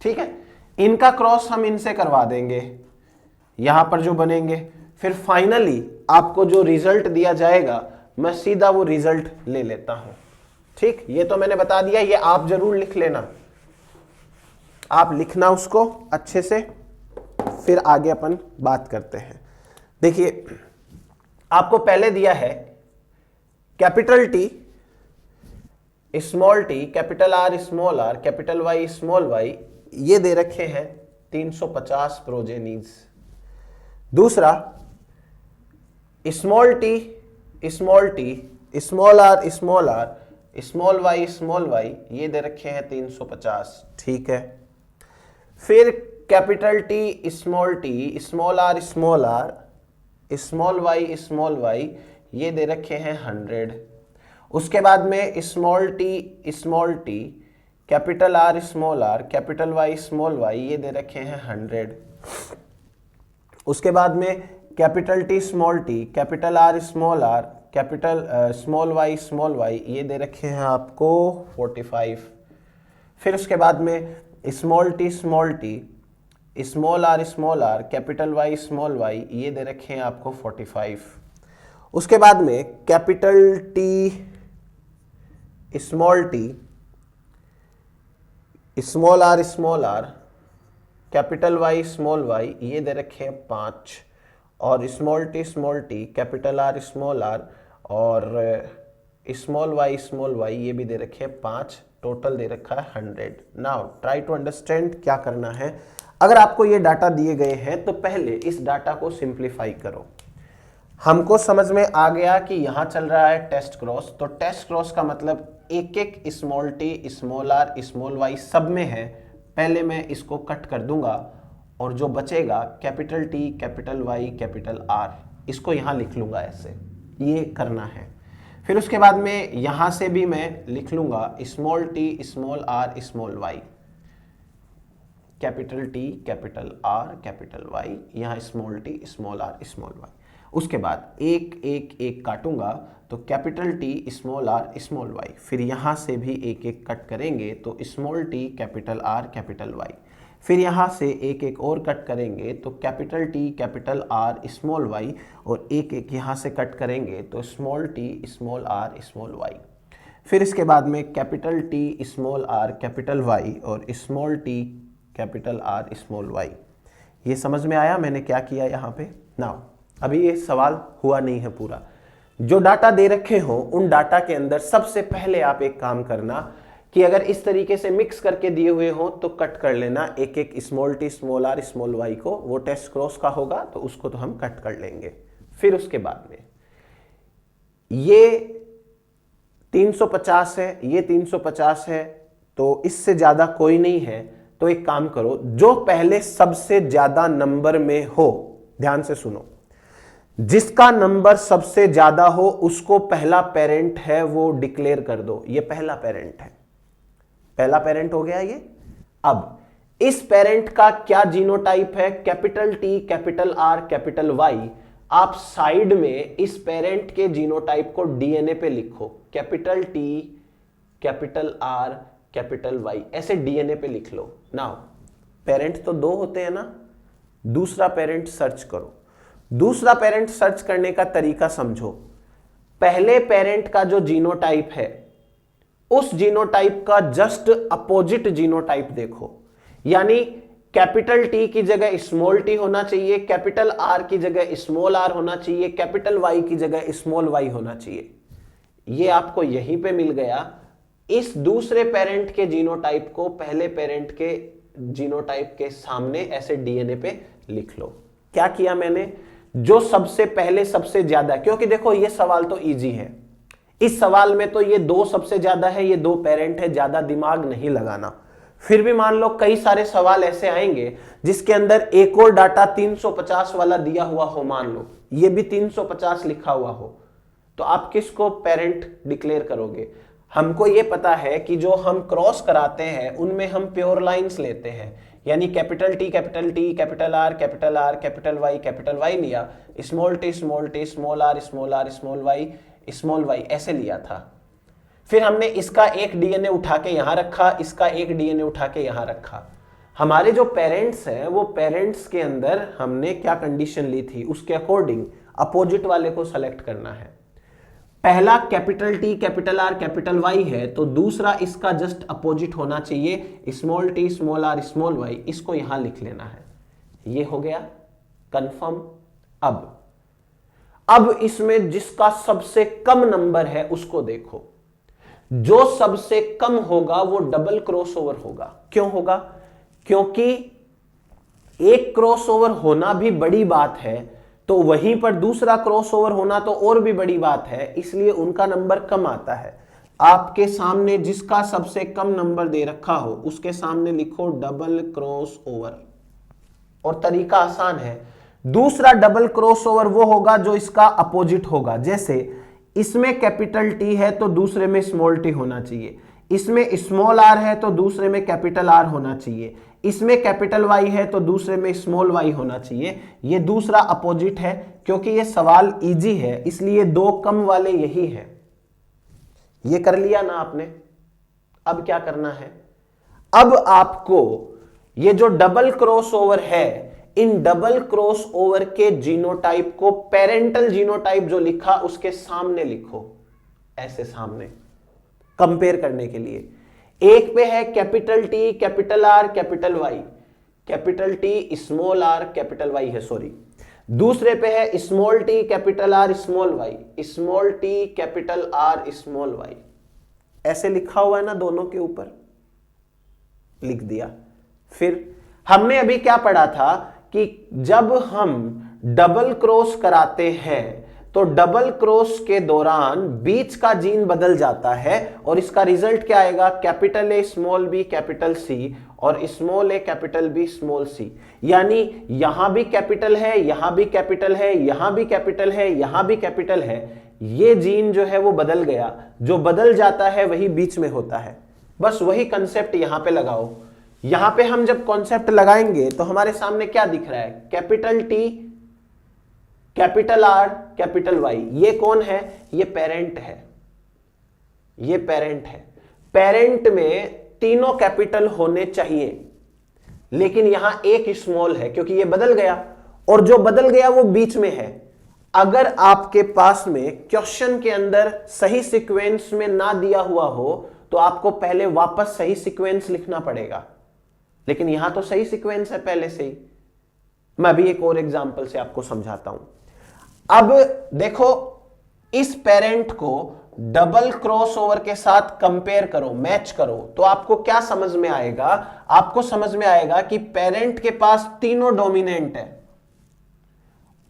ठीक है, इनका क्रॉस हम इनसे करवा देंगे, यहां पर जो बनेंगे। फिर फाइनली आपको जो रिजल्ट दिया जाएगा, मैं सीधा वो रिजल्ट ले लेता हूं। ठीक, ये तो मैंने बता दिया, ये आप जरूर लिख लेना। आप लिखना उसको अच्छे से, फिर आगे अपन बात करते हैं। देखिए, आपको पहले दिया है capital T small T capital R small are capital Y small Y. ये दे रखे हैं 350 प्रोजेनीज। दूसरा, small T small are small Y, ये दे रखे हैं 350। ठीक है, फिर capital T small are small Y, ये दे रखे हैं 100। उसके बाद में small T capital R capital Y small Y, ये दे रखे हैं 100। उसके बाद में capital T small T, capital R small are, capital small Y ये दे रखे हैं आपको 45। फिर उसके बाद में small T, small are, capital Y ये दे रखे हैं आपको 45। उसके बाद में capital T small are, capital Y ये दे रखे हैं 5, और स्मॉल टी, कैपिटल आर और स्मॉल वाई ये भी दे रखे हैं 5, टोटल दे रखा है 100। नाउ ट्राई टू अंडरस्टैंड क्या करना है। अगर आपको ये डाटा दिए गए हैं तो पहले इस डाटा को सिंप्लीफाई करो। हमको समझ में आ गया कि यहां चल रहा है टेस्ट क्रॉस, तो टेस्ट क्रॉस का मतलब एक एक small T, small are, small y सब में है। पहले मैं इसको कट कर दूंगा और जो बचेगा capital T, capital Y, capital R, इसको यहां लिख लूंगा ऐसे, ये करना है। फिर उसके बाद में यहां से भी मैं लिख लूंगा small T, small are, small Y, capital T, capital R, capital Y, यहां small T, small are, small Y. उसके बाद एक एक एक काटूंगा तो capital T, small are, small Y, फिर यहां से भी एक एक कट करेंगे तो small T, capital R, capital Y, फिर यहाँ से एक एक और कट करेंगे तो capital T, capital R, small Y, और एक एक यहाँ से कट करेंगे तो small T, small are, small Y. फिर इसके बाद में capital T, small are, capital Y, और small T, capital R, small Y. ये समझ में आया मैंने क्या किया यहाँ पे? नाउ अभी ये सवाल हुआ नहीं है पूरा। जो डाटा दे रखे हो उन डाटा के अंदर सबसे पहले आप एक काम करना कि अगर इस तरीके से मिक्स करके दिए हुए हो तो कट कर लेना एक एक small T, small are, small Y को। वो टेस्ट क्रॉस का होगा तो उसको तो हम कट कर लेंगे। फिर उसके बाद में ये 350 है, ये 350 है, तो इससे ज्यादा कोई नहीं है। तो एक काम करो, जो पहले सबसे ज्यादा नंबर में हो, ध्यान से सुनो, जिसका नंबर सबसे ज्यादा हो उसको पहला पेरेंट है वो डिक्लेयर कर दो। ये पहला पेरेंट है, पहला पेरेंट हो गया ये। अब इस पेरेंट का क्या जीनोटाइप है? Capital T, capital R, capital Y. आप साइड में इस पेरेंट के जीनोटाइप को डीएनए पे लिखो, capital T, capital R, capital Y, ऐसे डीएनए पे लिख लो। नाउ पेरेंट तो 2 होते हैं ना, दूसरा पेरेंट सर्च करो। दूसरा पेरेंट सर्च करने का तरीका समझो। पहले पेरेंट का जो जीनोटाइप है उस जीनोटाइप का जस्ट अपोजिट जीनोटाइप देखो, यानी कैपिटल टी की जगह स्मॉल टी होना चाहिए, कैपिटल आर की जगह स्मॉल आर होना चाहिए, कैपिटल वाई की जगह स्मॉल वाई होना चाहिए। ये आपको यहीं पे मिल गया। इस दूसरे पेरेंट के जीनोटाइप को पहले पेरेंट के जीनोटाइप के सामने ऐसे डीएनए पे लिख लो। क्या किया मैंने? जो सबसे पहले सबसे ज्यादा, क्योंकि देखो ये सवाल तो इजी है, इस सवाल में तो ये 2 सबसे ज्यादा है, ये 2 पेरेंट है, ज्यादा दिमाग नहीं लगाना। फिर भी मान लो कई सारे सवाल ऐसे आएंगे जिसके अंदर एक और डाटा 350 वाला दिया हुआ हो, मान लो ये भी 350 लिखा हुआ हो, तो आप किसको पेरेंट डिक्लेयर करोगे? हमको ये पता है कि जो हम क्रॉस कराते हैं उनमें हम प्योर लाइंस लेते हैं, यानी capital T, capital R, capital Y लिया, small T, small are, small Y ऐसे लिया था। फिर हमने इसका एक डीएनए उठा के यहां रखा, इसका एक डीएनए उठा के यहां रखा। हमारे जो पेरेंट्स हैं वो पेरेंट्स के अंदर हमने क्या कंडीशन ली थी उसके अकॉर्डिंग अपोजिट वाले को सेलेक्ट करना है। पहला capital T, capital R, capital Y है, तो दूसरा इसका जस्ट अपोजिट होना चाहिए, small T, small are, small Y. इसको यहां लिख लेना है। ये हो गया कंफर्म। अब इसमें जिसका सबसे कम नंबर है उसको देखो। जो सबसे कम होगा वो डबल क्रॉसओवर होगा। क्यों होगा? क्योंकि एक क्रॉसओवर होना भी बड़ी बात है, तो वहीं पर दूसरा क्रॉसओवर होना तो और भी बड़ी बात है, इसलिए उनका नंबर कम आता है। आपके सामने जिसका सबसे कम नंबर दे रखा हो उसके सामने लिखो डबल क्रॉसओवर, और तरीका आसान है। दूसरा डबल क्रॉसओवर वो होगा जो इसका अपोजिट होगा। जैसे इसमें कैपिटल टी है तो दूसरे में स्मॉल टी होना चाहिए, इसमें स्मॉल आर है तो दूसरे में कैपिटल आर होना चाहिए, इसमें कैपिटल वाई है तो दूसरे में स्मॉल वाई होना चाहिए। ये दूसरा अपोजिट है, क्योंकि ये सवाल इजी है इसलिए दो कम वाले यही है। ये कर लिया ना आपने। अब क्या करना है, अब आपको ये जो डबल क्रॉस ओवर है, इन डबल क्रॉस ओवर के जीनोटाइप को पेरेंटल जीनोटाइप जो लिखा उसके सामने लिखो, ऐसे सामने कंपेयर करने के लिए। एक पे है capital T capital R capital Y, capital T small are capital Y है, सॉरी। दूसरे पे है small T capital R small Y, small T capital R small Y, ऐसे लिखा हुआ है ना, दोनों के ऊपर लिख दिया। फिर हमने अभी क्या पढ़ा था कि जब हम डबल क्रॉस कराते हैं तो डबल क्रॉस के दौरान बीच का जीन बदल जाता है और इसका रिजल्ट क्या आएगा, capital A small B capital C और स्मॉल ए कैपिटल बी स्मॉल सी। यानी यहां भी कैपिटल है, यहां भी कैपिटल है, यहां भी कैपिटल है, यहां भी कैपिटल है। ये जीन जो है वो बदल गया, जो बदल जाता है वही बीच में होता है। बस वही कंसेप्ट यहां पे लगाओ। यहां पे हम जब कॉन्सेप्ट लगाएंगे तो हमारे सामने क्या दिख रहा है, capital T capital R capital Y. ये कौन है, ये पेरेंट है, ये पेरेंट है। पेरेंट में तीनों कैपिटल होने चाहिए, लेकिन यहां एक स्मॉल है क्योंकि ये बदल गया, और जो बदल गया वो बीच में है। अगर आपके पास में क्वेश्चन के अंदर सही सीक्वेंस में ना दिया हुआ हो तो आपको पहले वापस सही सीक्वेंस लिखना पड़ेगा, लेकिन यहां तो सही सीक्वेंस है पहले से ही। मैं अभी एक और एग्जांपल से आपको समझाता हूं। अब देखो, इस पेरेंट को डबल क्रॉस ओवर के साथ कंपेयर करो, मैच करो, तो आपको क्या समझ में आएगा, आपको समझ में आएगा कि पेरेंट के पास तीनों डोमिनेंट है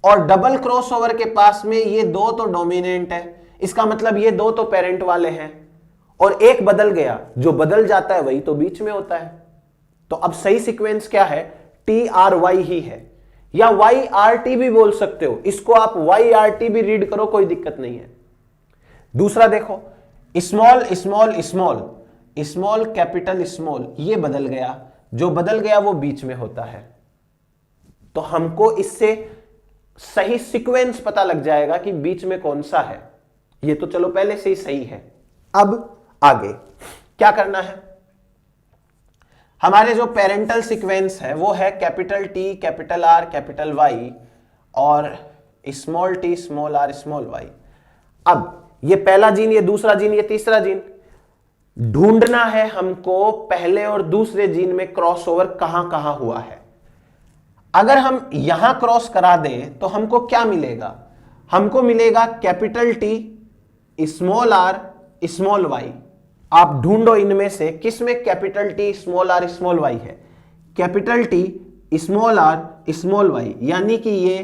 और डबल क्रॉस ओवर के पास में ये दो तो डोमिनेंट है। इसका मतलब ये दो तो पेरेंट वाले हैं और एक बदल गया, जो बदल जाता है वही तो बीच में होता है। तो अब सही सीक्वेंस क्या है, टी आर वाई ही है, या वाई आर टी भी बोल सकते हो, इसको आप वाई आर टी भी रीड करो, कोई दिक्कत नहीं है। दूसरा देखो, small small small small capital small, ये बदल गया, जो बदल गया वो बीच में होता है। तो हमको इससे सही सीक्वेंस पता लग जाएगा कि बीच में कौन सा है। ये तो चलो पहले से ही सही है। अब आगे क्या करना है, हमारे जो पेरेंटल सीक्वेंस है वो है capital T capital R capital Y और small T small are small Y. अब ये पहला जीन, ये दूसरा जीन, ये तीसरा जीन, ढूंढना है हमको पहले और दूसरे जीन में क्रॉसओवर कहां कहां हुआ है। अगर हम यहां क्रॉस करा दें तो हमको क्या मिलेगा, हमको मिलेगा capital T small are small Y. आप ढूंढो इनमें से किस में capital T small are small Y है। Capital T small are small Y, यानी कि ये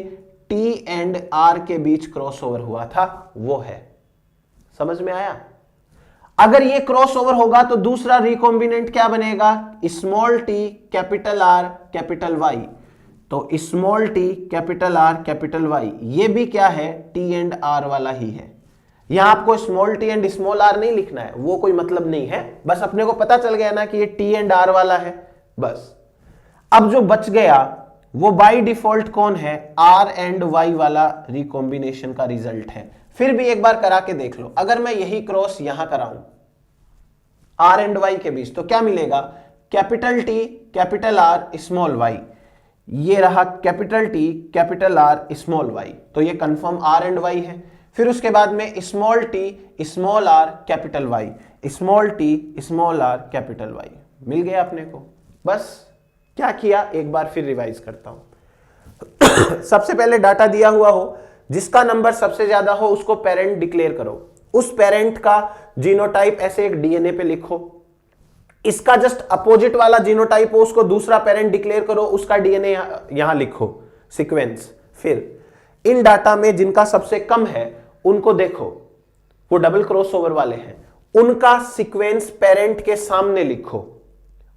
टी एंड आर के बीच क्रॉसओवर हुआ था, वो है। समझ में आया। अगर ये क्रॉसओवर होगा तो दूसरा रिकॉम्बिनेंट क्या बनेगा, small T capital R capital Y. तो small T capital R capital Y, ये भी क्या है, टी एंड आर वाला ही है। यहां आपको small T and small R नहीं लिखना है, वो कोई मतलब नहीं है, बस अपने को पता चल गया ना कि ये टी एंड आर वाला है, बस। अब जो बच गया वो बाय डिफॉल्ट कौन है, आर एंड वाई वाला रिकॉम्बिनेशन का रिजल्ट है। फिर भी एक बार करा के देख लो, अगर मैं यही क्रॉस यहां कराऊं आर एंड वाई के बीच तो क्या मिलेगा, capital T capital R small Y, ये रहा capital T capital R small Y, तो ये कंफर्म आर एंड वाई है। फिर उसके बाद में small T small are capital Y, small T small are capital Y, मिल गया अपने को। बस क्या किया, एक बार फिर रिवाइज करता हूं। सबसे पहले डाटा दिया हुआ हो, जिसका नंबर सबसे ज्यादा हो उसको पेरेंट डिक्लेयर करो। उस पेरेंट का जीनोटाइप ऐसे एक डीएनए पे लिखो। इसका जस्ट अपोजिट वाला जीनोटाइप हो उसको दूसरा पेरेंट डिक्लेयर करो, उसका डीएनए यहां लिखो सीक्वेंस। फिर इन डाटा में जिनका सबसे कम है उनको देखो, वो डबल क्रॉसओवर वाले हैं, उनका सीक्वेंस पेरेंट के सामने लिखो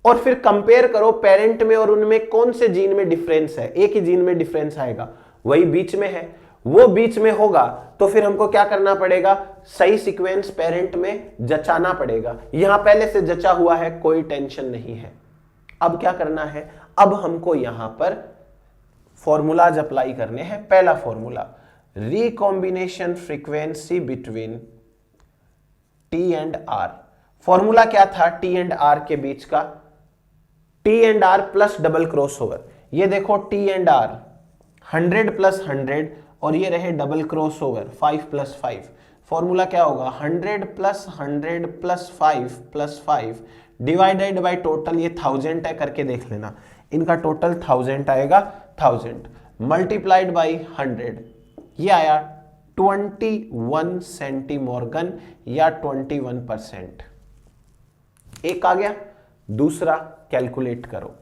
और फिर कंपेयर करो पेरेंट में और उनमें कौन से जीन में डिफरेंस है। एक ही जीन में डिफरेंस आएगा, वही बीच में है, वो बीच में होगा तो फिर हमको क्या करना पड़ेगा, सही सीक्वेंस पेरेंट में जचाना पड़ेगा। यहां पहले से जचा हुआ है, कोई टेंशन नहीं है। अब क्या करना है, अब हमको यहां पर फॉर्मूलाज अप्लाई करने हैं। पहला formula, recombination frequency between T and R. Formula क्या था टी एंड आर के बीच का, T and R plus double cross over. ये देखो टी एंड आर 100 प्लस 100 और ये रहे double cross over 5 plus 5। Formula क्या होगा 100 plus 100 plus 5 divided by total, ये 1000 है करके देख लेना, इनका टोटल 1000 आएगा, 1000 मल्टीप्लाइड बाई 100, ये आया 21 सेंटीमॉर्गन या 21%। एक आ गया, दूसरा कैलकुलेट करो।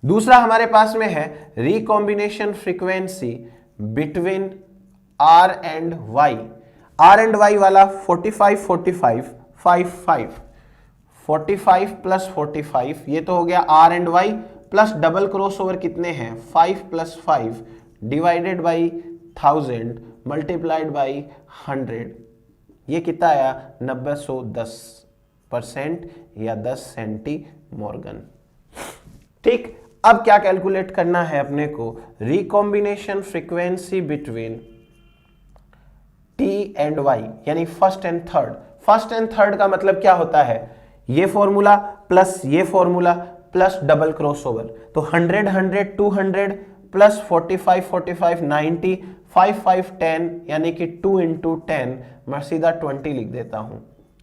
दूसरा हमारे पास में है recombination frequency between R and Y. R and Y वाला 45 45 55 45 प्लस 45, ये तो हो गया R and Y, plus double cross over कितने हैं 5 plus 5 divided by 1000 multiplied by 100, ये कितना आया 910% या 10 सेंटीमॉर्गन। ठीक, अब क्या कैलकुलेट करना है अपने को, recombination frequency between T and Y, यानी first and third. First and third का मतलब क्या होता है, ये फॉर्मूला प्लस ये formula plus double cross over, तो 100 100 200 प्लस 45 45 90 5 5 10, यानी कि 2 इंटू 10, मैं सीधा 20 लिख देता हूं,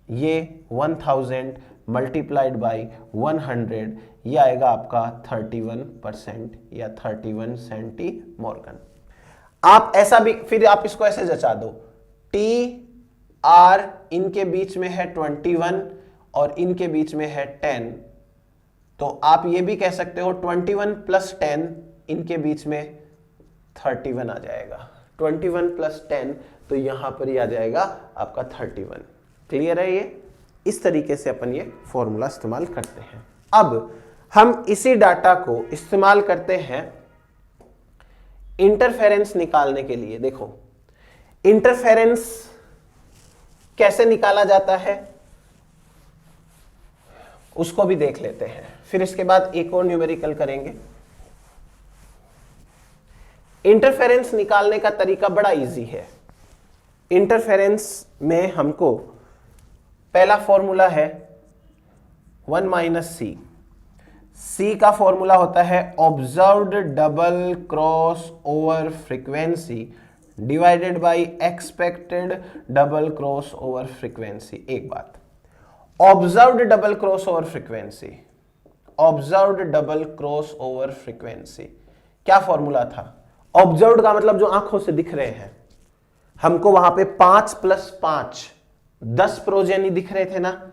ये 1000 मल्टीप्लाइड बाई 100, ये आएगा आपका 31% या 31 सेंटीमॉर्गन। आप ऐसा भी, फिर आप इसको ऐसे जचा दो, टी आर इनके बीच में है 21 और इनके बीच में है 10, तो आप ये भी कह सकते हो 21 प्लस 10, इनके बीच में 31 आ जाएगा, 21 प्लस 10, तो यहां पर ही आ जाएगा आपका 31। क्लियर है ये? इस तरीके से अपन ये फॉर्मूला इस्तेमाल करते हैं। अब हम इसी डाटा को इस्तेमाल करते हैं इंटरफेरेंस निकालने के लिए। देखो इंटरफेरेंस कैसे निकाला जाता है उसको भी देख लेते हैं, फिर इसके बाद एक और न्यूमेरिकल करेंगे। इंटरफेरेंस निकालने का तरीका बड़ा इजी है। इंटरफेरेंस में हमको पहला फॉर्मूला है 1 माइनस सी। सी का फॉर्मूला होता है observed double cross over frequency divided by expected double cross over frequency. एक बात, observed double cross over frequency, observed double cross over frequency क्या फॉर्मूला था? ऑब्जर्व्ड का मतलब जो आंखों से दिख रहे हैं, हमको वहां पे 5 प्लस 5 10 प्रोजेनी दिख रहे थे ना,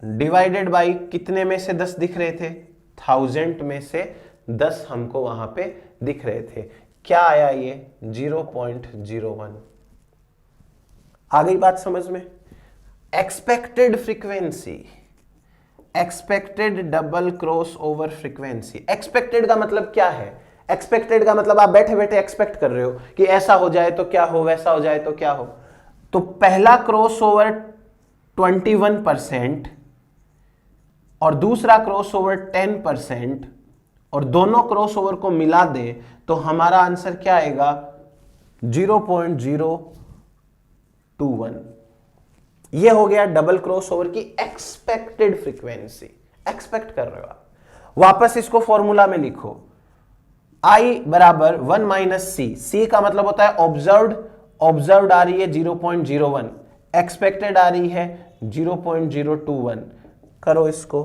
डिवाइडेड बाई कितने में से 10 दिख रहे थे, 1000 में से 10 हमको वहां पे दिख रहे थे। क्या आया ये 0.01। आ गई बात समझ में? Expected frequency, expected double cross over frequency. Expected का मतलब क्या है? एक्सपेक्टेड का मतलब आप बैठे बैठे एक्सपेक्ट कर रहे हो कि ऐसा हो जाए तो क्या हो, वैसा हो जाए तो क्या हो। तो पहला क्रॉस ओवर 21% और दूसरा क्रॉस ओवर 10% और दोनों क्रॉस ओवर को मिला दे तो हमारा आंसर क्या आएगा 0.021। ये हो गया डबल क्रॉस ओवर की एक्सपेक्टेड फ्रीक्वेंसी। एक्सपेक्ट कर रहे हो आप। वापस इसको फॉर्मूला में लिखो, I बराबर 1 माइनस सी। सी का मतलब होता है ऑब्जर्व्ड, ऑब्जर्व्ड आ रही है 0.01, एक्सपेक्टेड आ रही है 0.021। करो इसको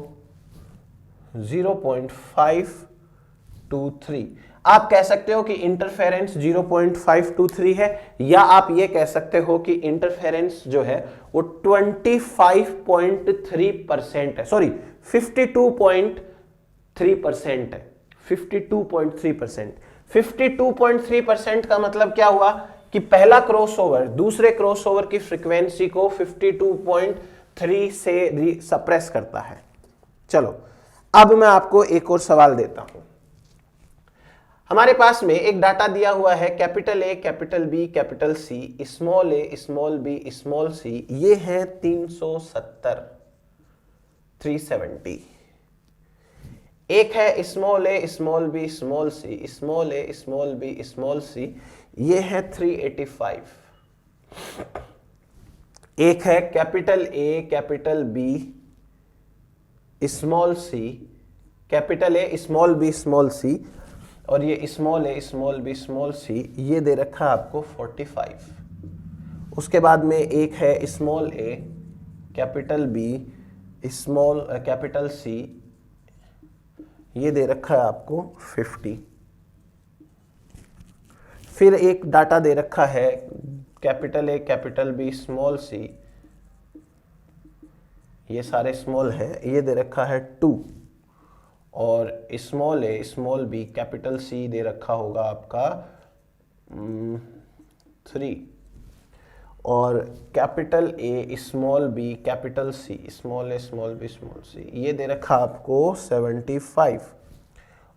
0.523। आप कह सकते हो कि इंटरफेरेंस 0.523 है, या आप ये कह सकते हो कि इंटरफेरेंस जो है वो 25.3% है, सॉरी 52.3% है, 52.3%। 52.3% का मतलब क्या हुआ कि पहला क्रॉसओवर दूसरे क्रॉसओवर की फ्रीक्वेंसी को 52.3 से सप्रेस करता है। चलो अब मैं आपको एक और सवाल देता हूं। हमारे पास में एक डाटा दिया हुआ है, capital A, capital B, capital C, small A, small B, small C, ये है 370, 370। एक है स्मॉल ए स्मॉल बी स्मॉल सी, स्मॉल ए स्मॉल बी स्मॉल सी, ये है 385। एक है capital A capital B small C, capital A small B small C, और ये स्मॉल ए स्मॉल बी स्मॉल सी, ये दे रखा है आपको 45। उसके बाद में एक है स्मॉल ए capital B small capital C, ये दे रखा है आपको 50। फिर एक डाटा दे रखा है capital A capital B small C, ये सारे स्मॉल हैं, ये दे रखा है 2, और स्मॉल ए स्मॉल बी कैपिटल सी दे रखा होगा आपका 3, और capital A small B capital C, small A small B small C, ये दे रखा आपको 75,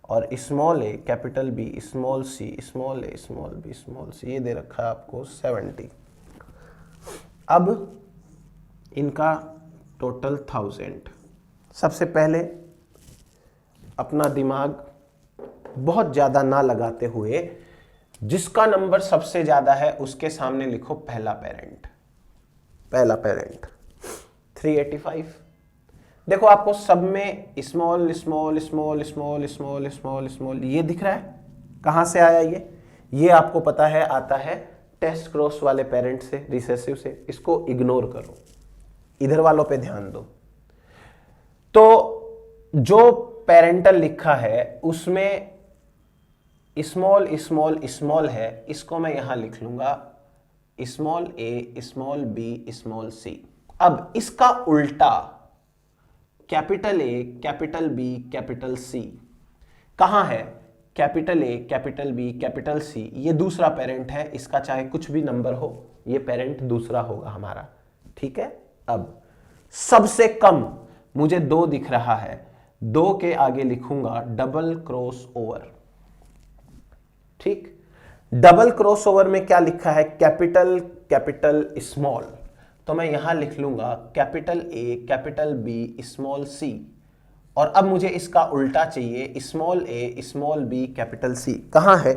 और स्मॉल ए कैपिटल बी स्मॉल सी, स्मॉल ए स्मॉल बी स्मॉल सी, ये दे रखा है आपको 70। अब इनका टोटल 1000। सबसे पहले अपना दिमाग बहुत ज़्यादा ना लगाते हुए जिसका नंबर सबसे ज़्यादा है उसके सामने लिखो पहला पेरेंट। पहला पेरेंट 385। देखो आपको सब में small small small small small small small ये दिख रहा है। कहाँ से आया ये आपको पता है आता है टेस्ट क्रॉस वाले पेरेंट से, रिसेसिव से। इसको इग्नोर करो, इधर वालों पे ध्यान दो। तो जो पेरेंटल लिखा है उसमें स्मॉल स्मॉल स्मॉल है, इसको मैं यहां लिख लूंगा स्मॉल ए स्मॉल बी स्मॉल सी। अब इसका उल्टा capital A capital B capital C कहां है? Capital A capital B capital C, ये दूसरा पेरेंट है, इसका चाहे कुछ भी नंबर हो ये पेरेंट दूसरा होगा हमारा। ठीक है। अब सबसे कम मुझे 2 दिख रहा है, 2 के आगे लिखूंगा डबल क्रॉस ओवर। ठीक, डबल क्रॉस ओवर में क्या लिखा है? कैपिटल कैपिटल स्मॉल, तो मैं यहां लिख लूंगा capital A capital B small C. और अब मुझे इसका उल्टा चाहिए स्मॉल ए स्मॉल बी कैपिटल सी। कहां है?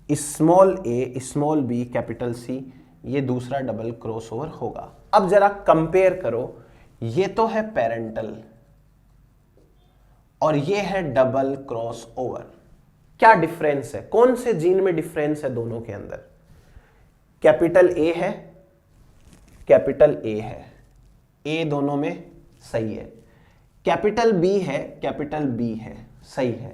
स्मॉल ए स्मॉल बी कैपिटल सी, ये दूसरा डबल क्रॉस ओवर होगा। अब जरा कंपेयर करो, ये तो है पेरेंटल और ये है डबल क्रॉस ओवर। क्या डिफरेंस है? कौन से जीन में डिफरेंस है दोनों के अंदर? कैपिटल ए है, कैपिटल ए है, ए दोनों में सही है। कैपिटल बी है, कैपिटल बी है, सही है।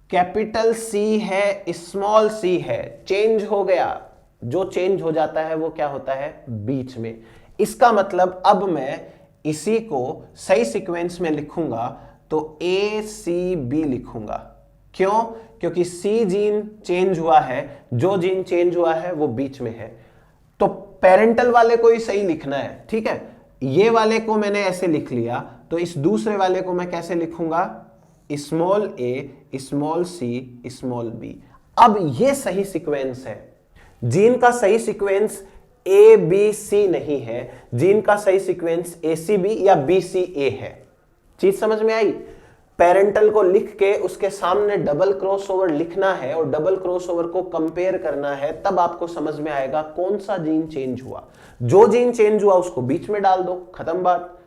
कैपिटल सी है, स्मॉल सी है, चेंज हो गया। जो चेंज हो जाता है वो क्या होता है? बीच में। इसका मतलब अब मैं इसी को सही सीक्वेंस में लिखूंगा तो ए सी बी लिखूंगा। क्यों? क्योंकि सी जीन चेंज हुआ है, जो जीन चेंज हुआ है वो बीच में है, तो पेरेंटल वाले को ही सही लिखना है। ठीक है, ये वाले को मैंने ऐसे लिख लिया, तो इस दूसरे वाले को मैं कैसे लिखूंगा? स्मॉल ए स्मॉल सी स्मॉल बी। अब ये सही सीक्वेंस है। जीन का सही सीक्वेंस ए बी सी नहीं है, जीन का सही सीक्वेंस ए सी बी या बी सी ए है। चीज समझ में आई? पेरेंटल को लिख के उसके सामने डबल क्रॉस ओवर लिखना है और डबल क्रॉस ओवर को कंपेयर करना है, तब आपको समझ में आएगा कौन सा जीन चेंज हुआ। जो जीन चेंज हुआ उसको बीच में डाल दो, खत्म बात।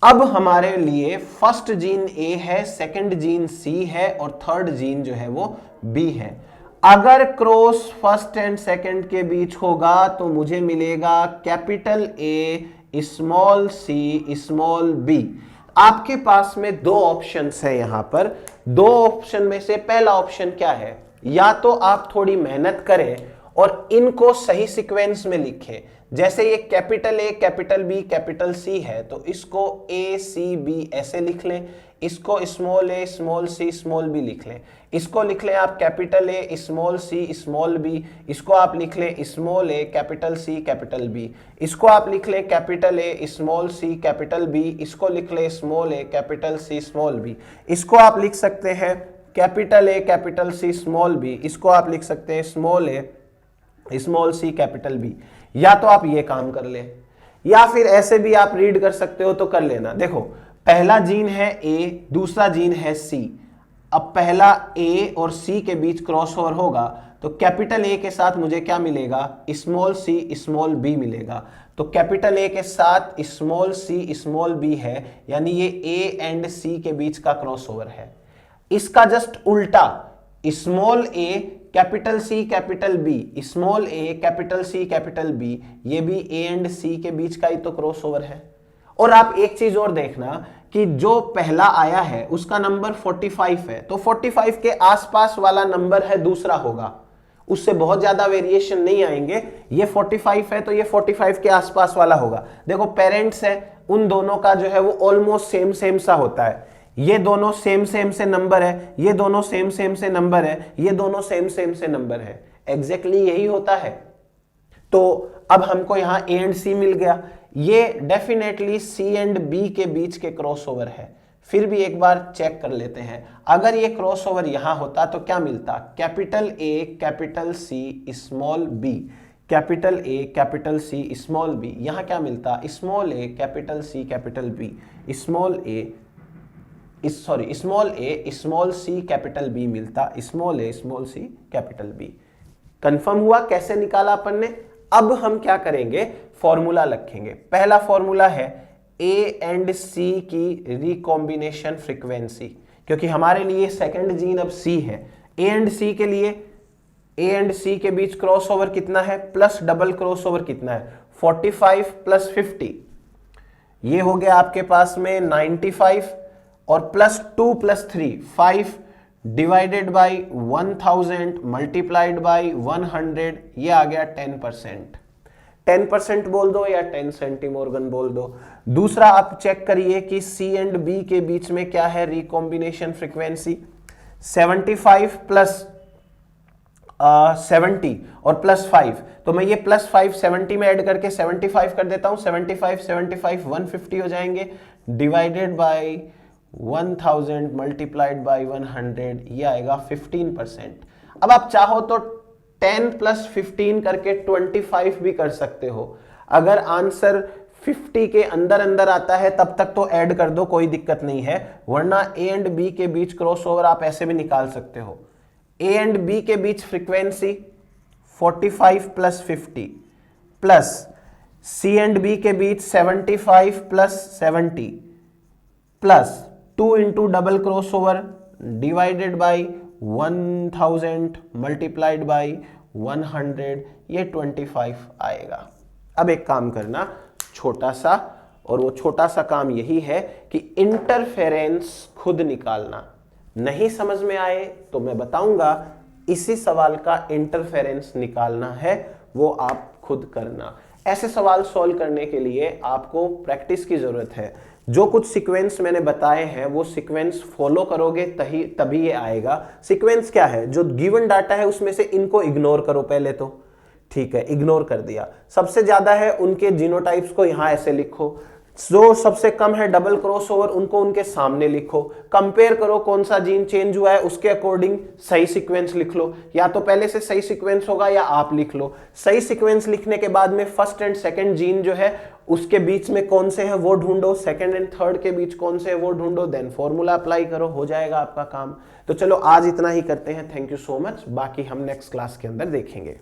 अब हमारे लिए फर्स्ट जीन ए है, सेकंड जीन सी है और थर्ड जीन जो है वो बी है। अगर क्रॉस फर्स्ट एंड सेकंड के बीच होगा तो मुझे मिलेगा capital A small C small B. आपके पास में 2 ऑप्शंस है यहां पर। 2 ऑप्शन में से पहला ऑप्शन क्या है? या तो आप थोड़ी मेहनत करें और इनको सही सीक्वेंस में लिखें। जैसे ये capital A capital B capital C है तो इसको ए सी बी ऐसे लिख लें, इसको स्मॉल ए स्मॉल सी स्मॉल बी लिख लें, इसको लिख लें आप capital A small C small B, इसको आप लिख लें स्मॉल ए कैपिटल सी कैपिटल बी, इसको आप लिख लें capital A small C capital B, इसको लिख लें स्मॉल ए कैपिटल सी स्मॉल बी, इसको आप लिख सकते हैं capital A capital C small B, इसको आप लिख सकते हैं स्मॉल ए स्मॉल सी कैपिटल बी। या तो आप ये काम कर ले या फिर ऐसे भी आप रीड कर सकते हो तो कर लेना। देखो पहला जीन है ए, दूसरा जीन है सी। अब पहला ए और सी के बीच क्रॉसओवर होगा तो कैपिटल ए के साथ मुझे क्या मिलेगा, स्मॉल सी स्मॉल बी मिलेगा। तो कैपिटल ए के साथ स्मॉल सी स्मॉल बी है, यानी ये ए एंड सी के बीच का क्रॉसओवर है। इसका जस्ट उल्टा, स्मॉल ए capital C capital B, small ए कैपिटल सी कैपिटल बी, ये भी ए एंड सी के बीच का ही तो क्रॉसओवर है। और आप एक चीज और देखना कि जो पहला आया है उसका नंबर 45 है, तो 45 के आसपास वाला नंबर है दूसरा होगा, उससे बहुत ज्यादा वेरिएशन नहीं आएंगे। ये 45 है तो ये 45 के आसपास वाला होगा। देखो पेरेंट्स है, उन दोनों का जो है वो ऑलमोस्ट सेम सेम सा होता है। ये दोनों सेम सेम से नंबर है, ये दोनों सेम सेम से नंबर है, ये दोनों सेम सेम से नंबर है। एग्जैक्टली यही होता है। तो अब हमको यहां ए एंड सी मिल गया, ये डेफिनेटली सी एंड बी के बीच के क्रॉसओवर है। फिर भी एक बार चेक कर लेते हैं, अगर ये क्रॉसओवर यहां होता तो क्या मिलता, capital A capital C small B, capital A capital C small B. यहां क्या मिलता, स्मॉल ए capital C capital B, small ए स्मॉल सी कैपिटल बी मिलता, स्मॉल ए small C capital B. Confirm हुआ कैसे निकाला अपन ने। अब हम क्या करेंगे, फॉर्मूला रखेंगे। पहला फॉर्मूला है ए एंड सी की रिकॉम्बिनेशन फ्रीक्वेंसी, क्योंकि हमारे लिए सेकंड जीन अब सी है। ए एंड सी के लिए, ए एंड सी के बीच क्रॉसओवर कितना है, प्लस डबल क्रॉसओवर कितना है, 45 प्लस 50, ये हो गया आपके पास में 95, और plus 2 plus 3 5 divided by 1000 multiplied by 100, ये आ गया 10%। 10% बोल दो या 10 सेंटीमोर्गन बोल दो। दूसरा आप चेक करिए कि सी एंड बी के बीच में क्या है रिकॉम्बिनेशन फ्रीक्वेंसी, 75 प्लस 70 और प्लस 5, तो मैं ये प्लस 5 70 में ऐड करके 75 कर देता हूं, 75 150 हो जाएंगे, डिवाइडेड बाई 1000 मल्टीप्लाइड बाई 100, ये आएगा 15%। अब आप चाहो तो 10 प्लस 15 करके 25 भी कर सकते हो। अगर आंसर 50 के अंदर अंदर आता है तब तक तो ऐड कर दो, कोई दिक्कत नहीं है, वरना ए एंड बी के बीच क्रॉसओवर आप ऐसे भी निकाल सकते हो। ए एंड बी के बीच frequency 45 plus 50 plus C and B के बीच 75 plus 70 plus 2 into double crossover divided by 1000 multiplied by 100, ये 25 आएगा। अब एक काम करना छोटा सा, और वो छोटा सा काम यही है कि इंटरफेरेंस खुद निकालना। नहीं समझ में आए तो मैं बताऊंगा, इसी सवाल का इंटरफेरेंस निकालना है, वो आप खुद करना। ऐसे सवाल सॉल्व करने के लिए आपको प्रैक्टिस की जरूरत है। जो कुछ सीक्वेंस मैंने बताए हैं वो सीक्वेंस फॉलो करोगे तभी ये आएगा। सीक्वेंस क्या है, जो गिवन डाटा है उसमें से इनको इग्नोर करो पहले तो, ठीक है, इग्नोर कर दिया। सबसे ज्यादा है उनके जीनोटाइप्स को यहां ऐसे लिखो, जो सबसे कम है डबल क्रॉसओवर उनको उनके सामने लिखो, कंपेयर करो कौन सा जीन चेंज हुआ है, उसके अकॉर्डिंग सही सीक्वेंस लिख लो, या तो पहले से सही सीक्वेंस होगा या आप लिख लो। सही सीक्वेंस लिखने के बाद में फर्स्ट एंड सेकंड जीन जो है उसके बीच में कौन से हैं वो ढूंढो, सेकंड एंड थर्ड के बीच कौन से है वो ढूंढो, देन फॉर्मूला अप्लाई करो, हो जाएगा आपका काम। तो चलो आज इतना ही करते हैं। थैंक यू सो मच, बाकी हम नेक्स्ट क्लास के अंदर देखेंगे।